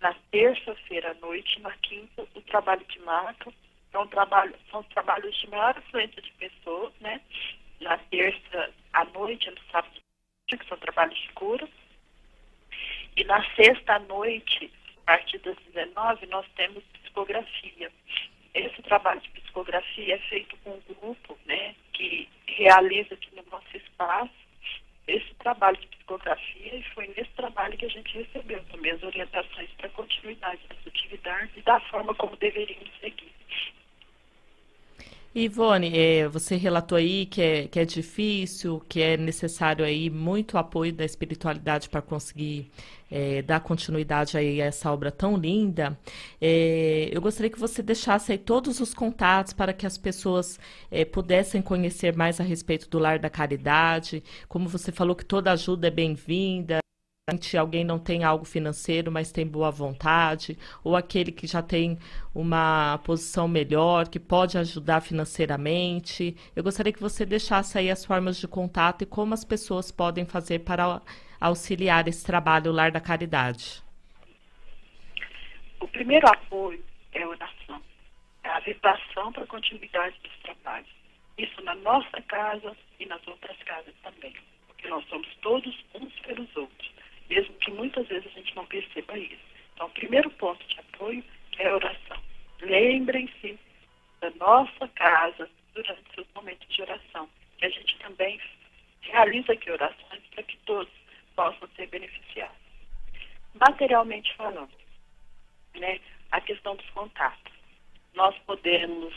na terça-feira à noite, na quinta, o trabalho de maca. São trabalhos de maior afluência de pessoas, né? Na terça à noite, no sábado, que são trabalhos de cura. E na sexta à noite, a partir das 19, nós temos psicografia. Esse trabalho de psicografia é feito com um grupo, né, que realiza aqui no nosso espaço esse trabalho de psicografia, e foi nesse trabalho que a gente recebeu também as orientações para a continuidade das atividades e da forma como deveríamos seguir. Ivone, você relatou aí que é difícil, que é necessário aí muito apoio da espiritualidade para conseguir dar continuidade aí a essa obra tão linda. Eu gostaria que você deixasse aí todos os contatos para que as pessoas pudessem conhecer mais a respeito do Lar da Caridade. Como você falou que toda ajuda é bem-vinda. Alguém não tem algo financeiro, mas tem boa vontade, ou aquele que já tem uma posição melhor, que pode ajudar financeiramente. Eu gostaria que você deixasse aí as formas de contato e como as pessoas podem fazer para auxiliar esse trabalho Lar da Caridade. O primeiro apoio é a oração, é a vibração para a continuidade dos trabalhos. Isso na nossa casa e nas outras casas também, porque nós somos todos uns pelos outros, mesmo que muitas vezes a gente não perceba isso. Então, o primeiro ponto de apoio é a oração. Lembrem-se da nossa casa durante seus momentos de oração, que a gente também realiza aqui orações para que todos possam ser beneficiados. Materialmente falando, né, a questão dos contatos. Nós temos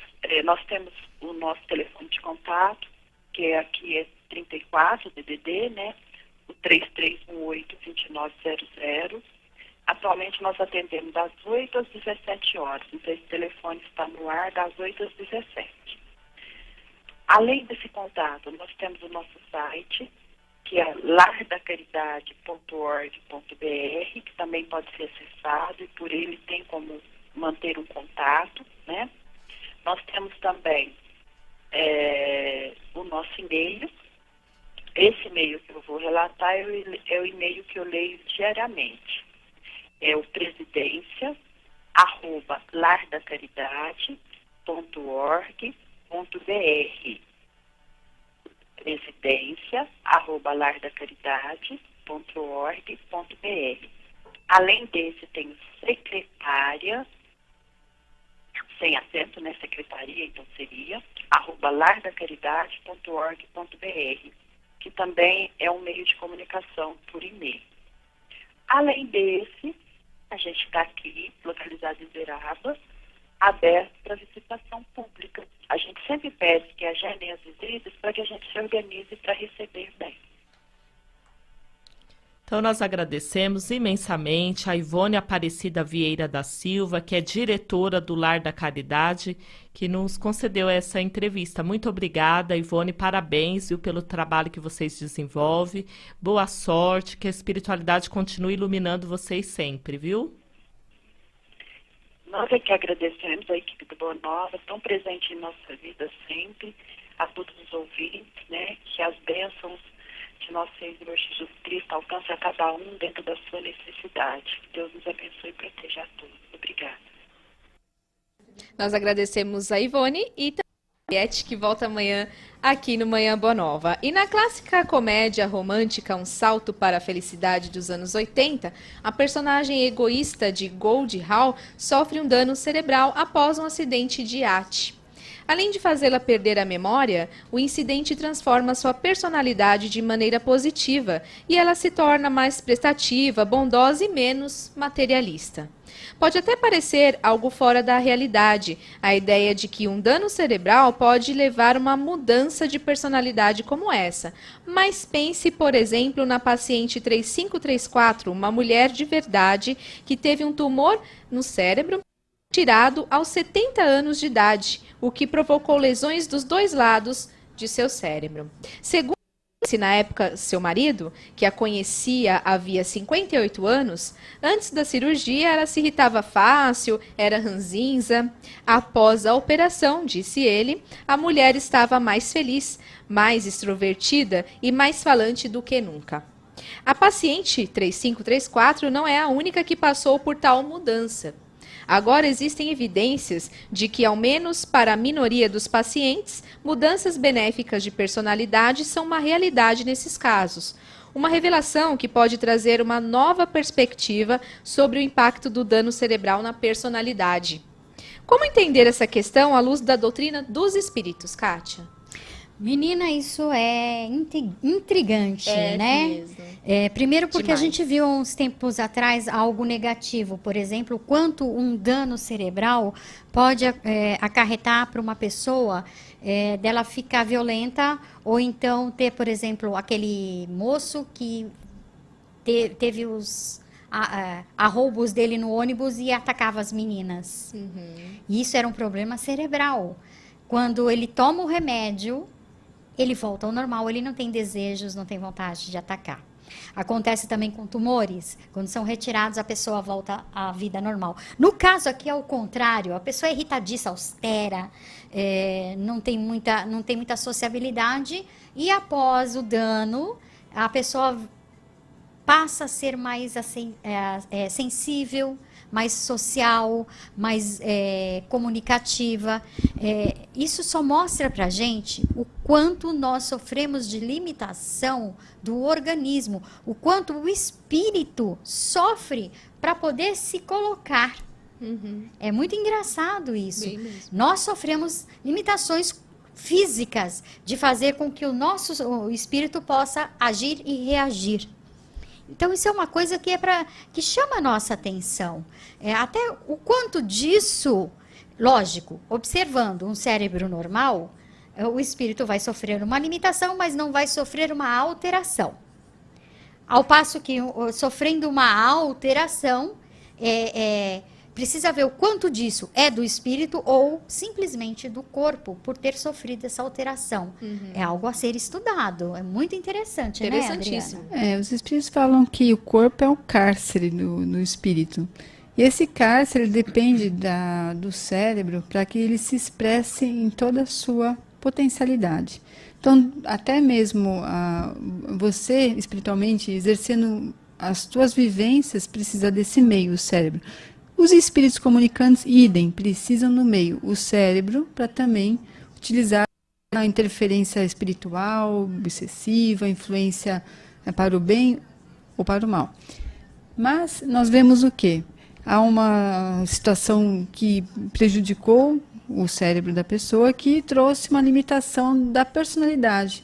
o nosso telefone de contato, que aqui é 34 DDD, né? O 3318-2900. Atualmente nós atendemos das 8 às 17 horas. Então esse telefone está no ar das 8 às 17. Além desse contato, nós temos o nosso site, que é lardacaridade.org.br, que também pode ser acessado e por ele tem como manter um contato, né? Nós temos também o nosso e-mail. Esse e-mail que eu vou relatar é o e-mail que eu leio diariamente. É o presidência@lardacaridade.org.br. presidência@lardacaridade.org.br. Além desse, tem secretária, sem acento, né? Secretaria, então seria @lardacaridade.org.br, que também é um meio de comunicação por e-mail. Além desse, a gente está aqui, localizado em Uberaba, aberto para visitação pública. A gente sempre pede que agendem as visitas para que a gente se organize para receber bem. Então, nós agradecemos imensamente a Ivone Aparecida Vieira da Silva, que é diretora do Lar da Caridade, que nos concedeu essa entrevista. Muito obrigada, Ivone, parabéns, viu, pelo trabalho que vocês desenvolvem. Boa sorte, que a espiritualidade continue iluminando vocês sempre, viu? Nós é que agradecemos a equipe do Boa Nova, tão presente em nossa vida sempre, a todos os ouvintes, né, que as bênçãos de nosso Senhor Jesus Cristo alcance a cada um dentro da sua necessidade. Que Deus nos abençoe e proteja a todos. Obrigada. Nós agradecemos a Ivone e Que volta amanhã aqui no Manhã Boa Nova. E na clássica comédia romântica Um Salto para a Felicidade dos anos 80, a personagem egoísta de Goldie Hawn sofre um dano cerebral após um acidente de iate. Além de fazê-la perder a memória, o incidente transforma sua personalidade de maneira positiva e ela se torna mais prestativa, bondosa e menos materialista. Pode até parecer algo fora da realidade, a ideia de que um dano cerebral pode levar a uma mudança de personalidade como essa. Mas pense, por exemplo, na paciente 3534, uma mulher de verdade que teve um tumor no cérebro tirado aos 70 anos de idade, o que provocou lesões dos dois lados de seu cérebro. Segundo na época seu marido, que a conhecia havia 58 anos, antes da cirurgia ela se irritava fácil, era ranzinza. Após a operação, disse ele, a mulher estava mais feliz, mais extrovertida e mais falante do que nunca. A paciente 3534 não é a única que passou por tal mudança. Agora existem evidências de que, ao menos para a minoria dos pacientes, mudanças benéficas de personalidade são uma realidade nesses casos. Uma revelação que pode trazer uma nova perspectiva sobre o impacto do dano cerebral na personalidade. Como entender essa questão à luz da doutrina dos espíritos, Kátia? Menina, isso é intrigante, né? Mesmo. Primeiro porque Demais. a gente viu uns tempos atrás algo negativo, por exemplo, quanto um dano cerebral pode acarretar para uma pessoa dela ficar violenta, ou então ter, por exemplo, aquele moço que teve os arroubos dele no ônibus e atacava as meninas. E isso era um problema cerebral. Quando ele toma o remédio, ele volta ao normal, ele não tem desejos, não tem vontade de atacar. Acontece também com tumores. Quando são retirados, a pessoa volta à vida normal. No caso aqui é o contrário. A pessoa é irritadiça, austera, não tem muita sociabilidade. E após o dano, a pessoa passa a ser mais sensível, mais social, mais comunicativa. Isso só mostra pra gente o quanto nós sofremos de limitação do organismo, o quanto o espírito sofre para poder se colocar. É muito engraçado isso. Bem mesmo. Nós sofremos limitações físicas de fazer com que o espírito possa agir e reagir. Então, isso é uma coisa que chama a nossa atenção. Até o quanto disso, lógico, observando um cérebro normal, o espírito vai sofrer uma limitação, mas não vai sofrer uma alteração. Ao passo que, sofrendo uma alteração, precisa ver o quanto disso é do espírito ou simplesmente do corpo, por ter sofrido essa alteração. É algo a ser estudado. É muito interessante, Interessantíssimo. né, Adriana? Os espíritos falam que o corpo é o cárcere do espírito. E esse cárcere depende do cérebro para que ele se expresse em toda a sua potencialidade. Então, até mesmo você, espiritualmente, exercendo as suas vivências, precisa desse meio, o cérebro. Os espíritos comunicantes, idem, precisam no meio, o cérebro, para também utilizar a interferência espiritual, excessiva, influência para o bem ou para o mal. Mas nós vemos o quê? Há uma situação que prejudicou o cérebro da pessoa, que trouxe uma limitação da personalidade.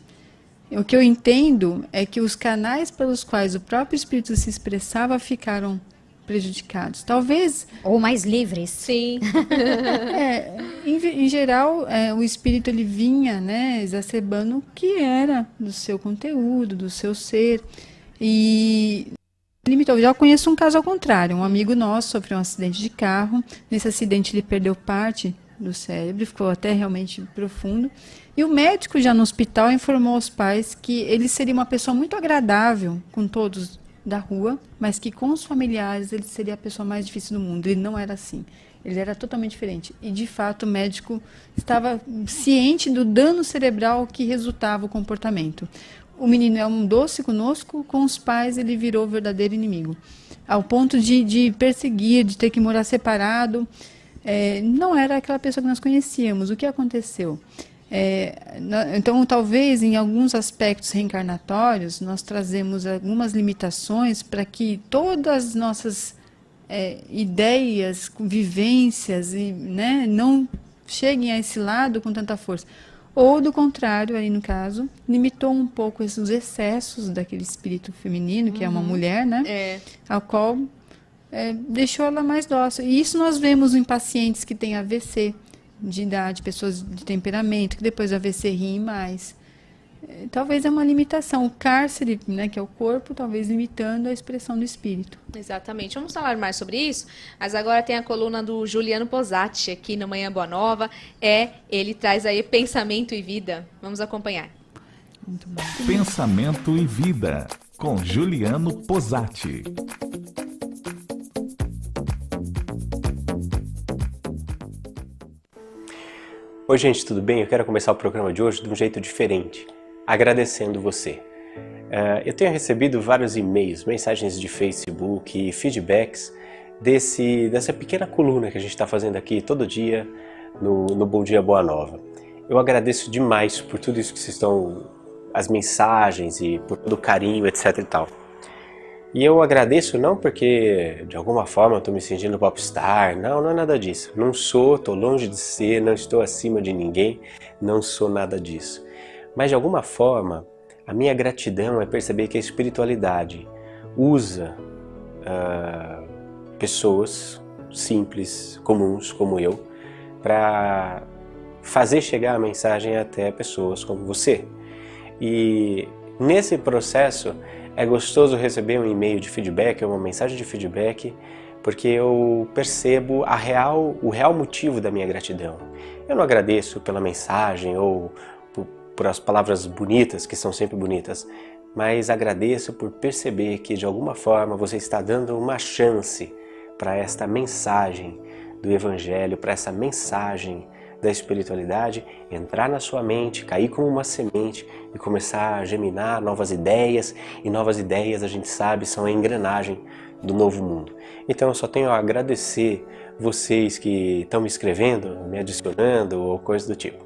O que eu entendo é que os canais pelos quais o próprio espírito se expressava ficaram prejudicados. Talvez... Ou mais livres. Sim. Em geral, o espírito ele vinha, né, exacerbando o que era do seu conteúdo, do seu ser. E limitou. Já conheço um caso ao contrário. Um amigo nosso sofreu um acidente de carro. Nesse acidente ele perdeu parte do cérebro, ficou até realmente profundo. E o médico já no hospital informou aos pais que ele seria uma pessoa muito agradável com todos da rua, mas que com os familiares ele seria a pessoa mais difícil do mundo. Ele não era assim. Ele era totalmente diferente. E, de fato, o médico estava ciente do dano cerebral que resultava o comportamento. O menino é um doce conosco, com os pais ele virou o verdadeiro inimigo. Ao ponto de perseguir, de ter que morar separado. Não era aquela pessoa que nós conhecíamos. O que aconteceu? Então, talvez, em alguns aspectos reencarnatórios, nós trazemos algumas limitações para que todas as nossas ideias, vivências, né, não cheguem a esse lado com tanta força. Ou, do contrário, aí no caso, limitou um pouco os excessos daquele espírito feminino, que é uma mulher, né? Ao qual deixou ela mais dócil. E isso nós vemos em pacientes que têm AVC, de idade, pessoas de temperamento, que depois do AVC riem mais. Talvez é uma limitação. O cárcere, né, que é o corpo, talvez limitando a expressão do espírito. Exatamente. Vamos falar mais sobre isso, mas agora tem a coluna do Juliano Posati aqui no Manhã Boa Nova. Ele traz aí Pensamento e Vida. Vamos acompanhar. Muito bom. Pensamento e Vida, com Juliano Posati. Oi gente, tudo bem? Eu quero começar o programa de hoje de um jeito diferente, agradecendo você. Eu tenho recebido vários e-mails, mensagens de Facebook e feedbacks dessa pequena coluna que a gente está fazendo aqui todo dia no Bom Dia Boa Nova. Eu agradeço demais por tudo isso que vocês estão, as mensagens e por todo o carinho, etc e tal. E eu agradeço não porque de alguma forma eu estou me sentindo popstar, não é nada disso. Não sou, estou longe de ser, não estou acima de ninguém, não sou nada disso. Mas de alguma forma, a minha gratidão é perceber que a espiritualidade usa pessoas simples, comuns como eu, para fazer chegar a mensagem até pessoas como você. E nesse processo, é gostoso receber um e-mail de feedback, uma mensagem de feedback, porque eu percebo o real motivo da minha gratidão. Eu não agradeço pela mensagem ou por as palavras bonitas, que são sempre bonitas, mas agradeço por perceber que de alguma forma você está dando uma chance para esta mensagem do Evangelho, para essa mensagem da espiritualidade entrar na sua mente, cair como uma semente e começar a germinar novas ideias, e novas ideias, a gente sabe, são a engrenagem do novo mundo. Então eu só tenho a agradecer vocês que estão me escrevendo, me adicionando ou coisa do tipo.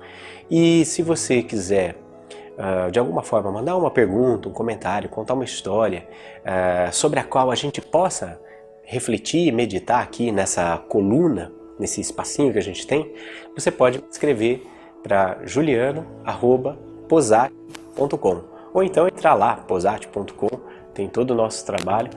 E se você quiser de alguma forma mandar uma pergunta, um comentário, contar uma história sobre a qual a gente possa refletir e meditar aqui nessa coluna, nesse espacinho que a gente tem, você pode escrever para juliano@posati.com ou então entrar lá, posati.com, tem todo o nosso trabalho.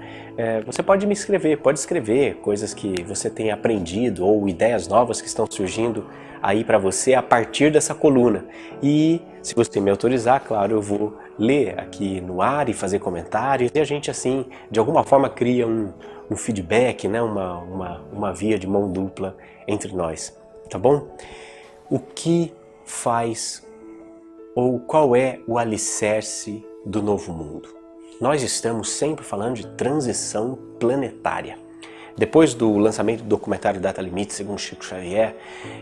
Você pode me escrever, pode escrever coisas que você tenha aprendido ou ideias novas que estão surgindo aí para você a partir dessa coluna. E se você me autorizar, claro, eu vou ler aqui no ar e fazer comentários, e a gente assim, de alguma forma, cria um feedback, né? uma via de mão dupla entre nós, tá bom? O que faz ou qual é o alicerce do novo mundo? Nós estamos sempre falando de transição planetária. Depois do lançamento do documentário Data Limite, segundo Chico Xavier,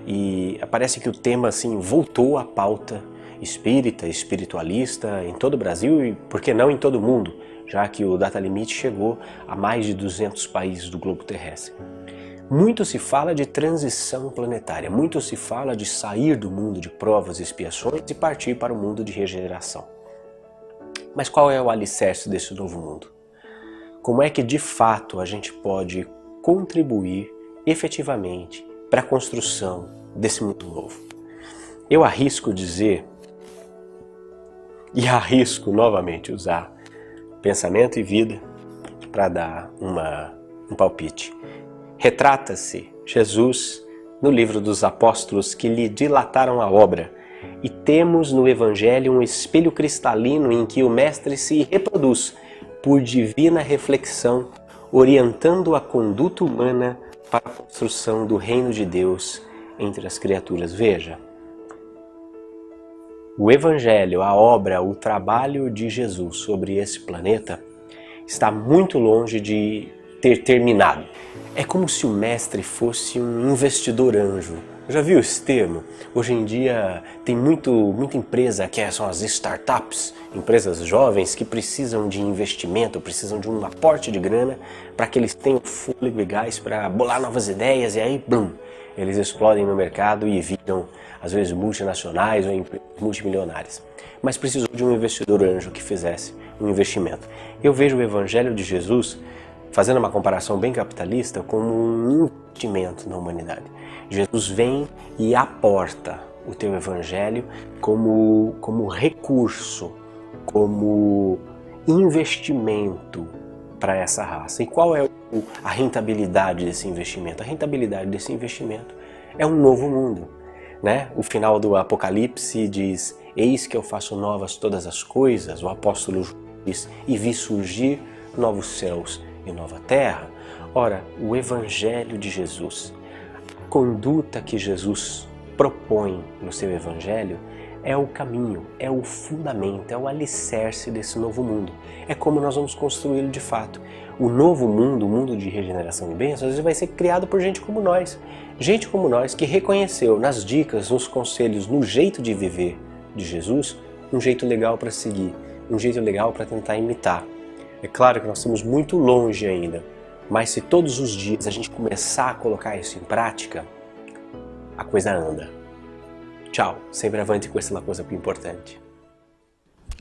e parece que o tema assim voltou à pauta espírita, espiritualista em todo o Brasil e, por que não, em todo o mundo, já que o Data Limite chegou a mais de 200 países do globo terrestre. Muito se fala de transição planetária, muito se fala de sair do mundo de provas e expiações e partir para o mundo de regeneração. Mas qual é o alicerce desse novo mundo? Como é que de fato a gente pode contribuir efetivamente para a construção desse mundo novo? Eu arrisco dizer, e arrisco novamente usar Pensamento e Vida para dar um palpite. Retrata-se Jesus no livro dos apóstolos que lhe dilataram a obra, e temos no Evangelho um espelho cristalino em que o Mestre se reproduz por divina reflexão, orientando a conduta humana para a construção do reino de Deus entre as criaturas. Veja, o Evangelho, a obra, o trabalho de Jesus sobre esse planeta está muito longe de ter terminado. É como se o Mestre fosse um investidor anjo. Já viu esse termo? Hoje em dia tem muita empresa que são as startups, empresas jovens que precisam de investimento, precisam de um aporte de grana para que eles tenham fôlego e gás para bolar novas ideias, e aí, blum, Eles explodem no mercado e viram, às vezes, multinacionais ou multimilionárias. Mas precisou de um investidor anjo que fizesse um investimento. Eu vejo o Evangelho de Jesus, fazendo uma comparação bem capitalista, como um investimento na humanidade. Jesus vem e aporta o teu Evangelho como recurso, como investimento para essa raça. E qual é a rentabilidade desse investimento? A rentabilidade desse investimento é um novo mundo, né? O final do Apocalipse diz: eis que eu faço novas todas as coisas. O apóstolo diz: e vi surgir novos céus e nova terra. Ora, o Evangelho de Jesus, a conduta que Jesus propõe no seu Evangelho é o caminho, é o fundamento, é o alicerce desse novo mundo. É como nós vamos construí-lo de fato. O novo mundo, o mundo de regeneração e bênçãos, vai ser criado por gente como nós. Gente como nós que reconheceu nas dicas, nos conselhos, no jeito de viver de Jesus, um jeito legal para seguir, um jeito legal para tentar imitar. É claro que nós estamos muito longe ainda, mas se todos os dias a gente começar a colocar isso em prática, a coisa anda. Tchau, sempre avante com essa coisa importante.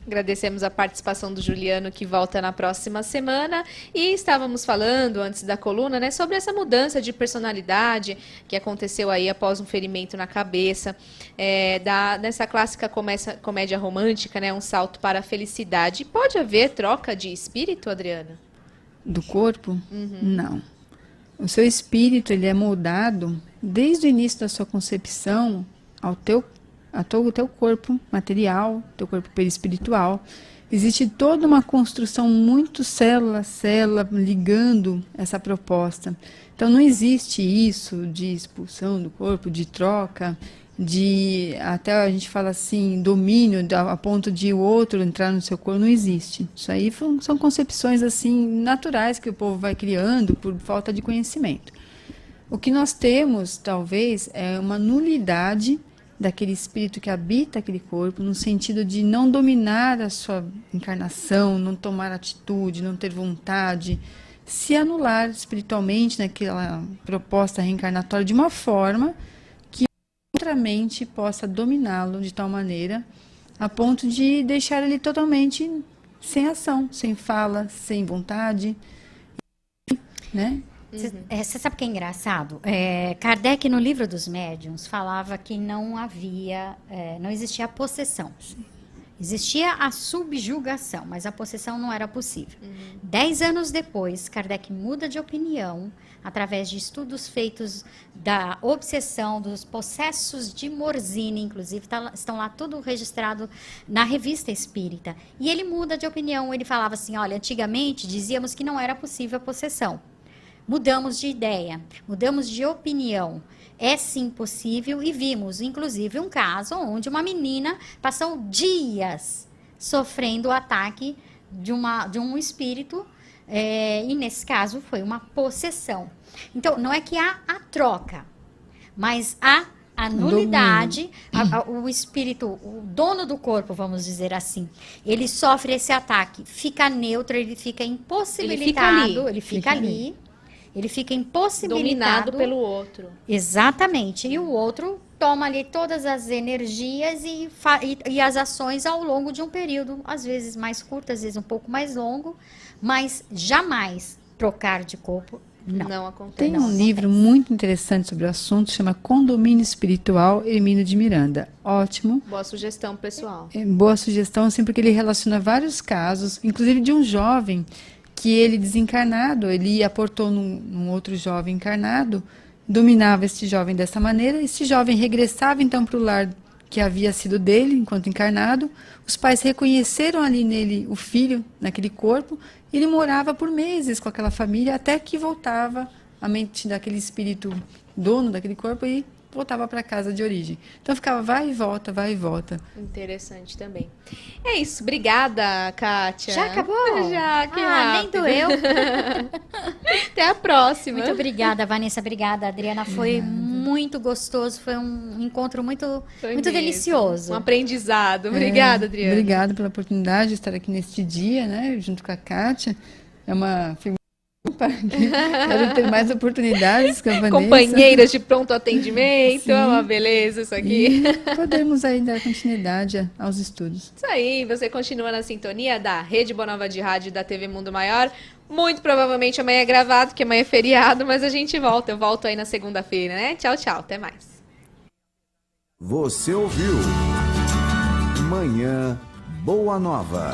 Agradecemos a participação do Juliano, que volta na próxima semana. E estávamos falando, antes da coluna, né, sobre essa mudança de personalidade que aconteceu aí após um ferimento na cabeça, nessa clássica comédia romântica, né, Um Salto para a Felicidade. Pode haver troca de espírito, Adriana? Do corpo? Não. O seu espírito, ele é moldado desde o início da sua concepção ao teu corpo material, teu corpo perispiritual. Existe toda uma construção muito célula a célula ligando essa proposta. Então não existe isso de expulsão do corpo, de troca, de até a gente fala assim, domínio a ponto de o outro entrar no seu corpo. Não existe. Isso aí são concepções assim naturais que o povo vai criando por falta de conhecimento. O que nós temos, talvez, é uma nulidade daquele espírito que habita aquele corpo, no sentido de não dominar a sua encarnação, não tomar atitude, não ter vontade, se anular espiritualmente naquela proposta reencarnatória de uma forma que outra mente possa dominá-lo de tal maneira a ponto de deixar ele totalmente sem ação, sem fala, sem vontade, né? Você sabe o que é engraçado? Kardec, no Livro dos Médiuns, falava que não existia a possessão. Existia a subjugação, mas a possessão não era possível. 10 anos depois, Kardec muda de opinião, através de estudos feitos da obsessão, dos possessos de Morzine, inclusive, estão lá tudo registrado na Revista Espírita. E ele muda de opinião, ele falava assim, olha, antigamente dizíamos que não era possível a possessão. Mudamos de ideia, mudamos de opinião. É sim possível e vimos, inclusive, um caso onde uma menina passou dias sofrendo o ataque de um espírito e, nesse caso, foi uma possessão. Então, não é que há a troca, mas há a nulidade, o espírito, o dono do corpo, vamos dizer assim, ele sofre esse ataque, fica neutro, ele fica impossibilitado, ele fica ali. Ele fica impossibilitado. Dominado pelo outro. Exatamente. E o outro toma ali todas as energias e as ações ao longo de um período, às vezes mais curto, às vezes um pouco mais longo, mas jamais trocar de corpo, não acontece. Tem um livro muito interessante sobre o assunto, chama Condomínio Espiritual, Hermínio de Miranda. Ótimo. Boa sugestão, pessoal. Boa sugestão, assim, porque ele relaciona vários casos, inclusive de um jovem que ele desencarnado, ele aportou num outro jovem encarnado, dominava esse jovem dessa maneira, esse jovem regressava então para o lar que havia sido dele enquanto encarnado, os pais reconheceram ali nele o filho, naquele corpo, e ele morava por meses com aquela família, até que voltava a mente daquele espírito dono daquele corpo e voltava para a casa de origem. Então ficava vai e volta, vai e volta. Interessante também. É isso, obrigada, Kátia. Já acabou? Já, que nem rápido. doeu. Até a próxima. Muito obrigada, Vanessa, obrigada, Adriana, foi muito gostoso, foi um encontro muito delicioso. Um aprendizado. Obrigada, Adriana. Obrigada pela oportunidade de estar aqui neste dia, né, junto com a Kátia. É uma figura Quero ter mais oportunidades, camponesa. Companheiras de pronto atendimento, Sim. é uma beleza isso aqui. E podemos aí dar continuidade aos estudos. Isso aí, você continua na sintonia da Rede Boa Nova de Rádio e da TV Mundo Maior. Muito provavelmente amanhã é gravado, porque amanhã é feriado, mas a gente volta. Eu volto aí na segunda-feira, né? Tchau, tchau. Até mais. Você ouviu Manhã Boa Nova.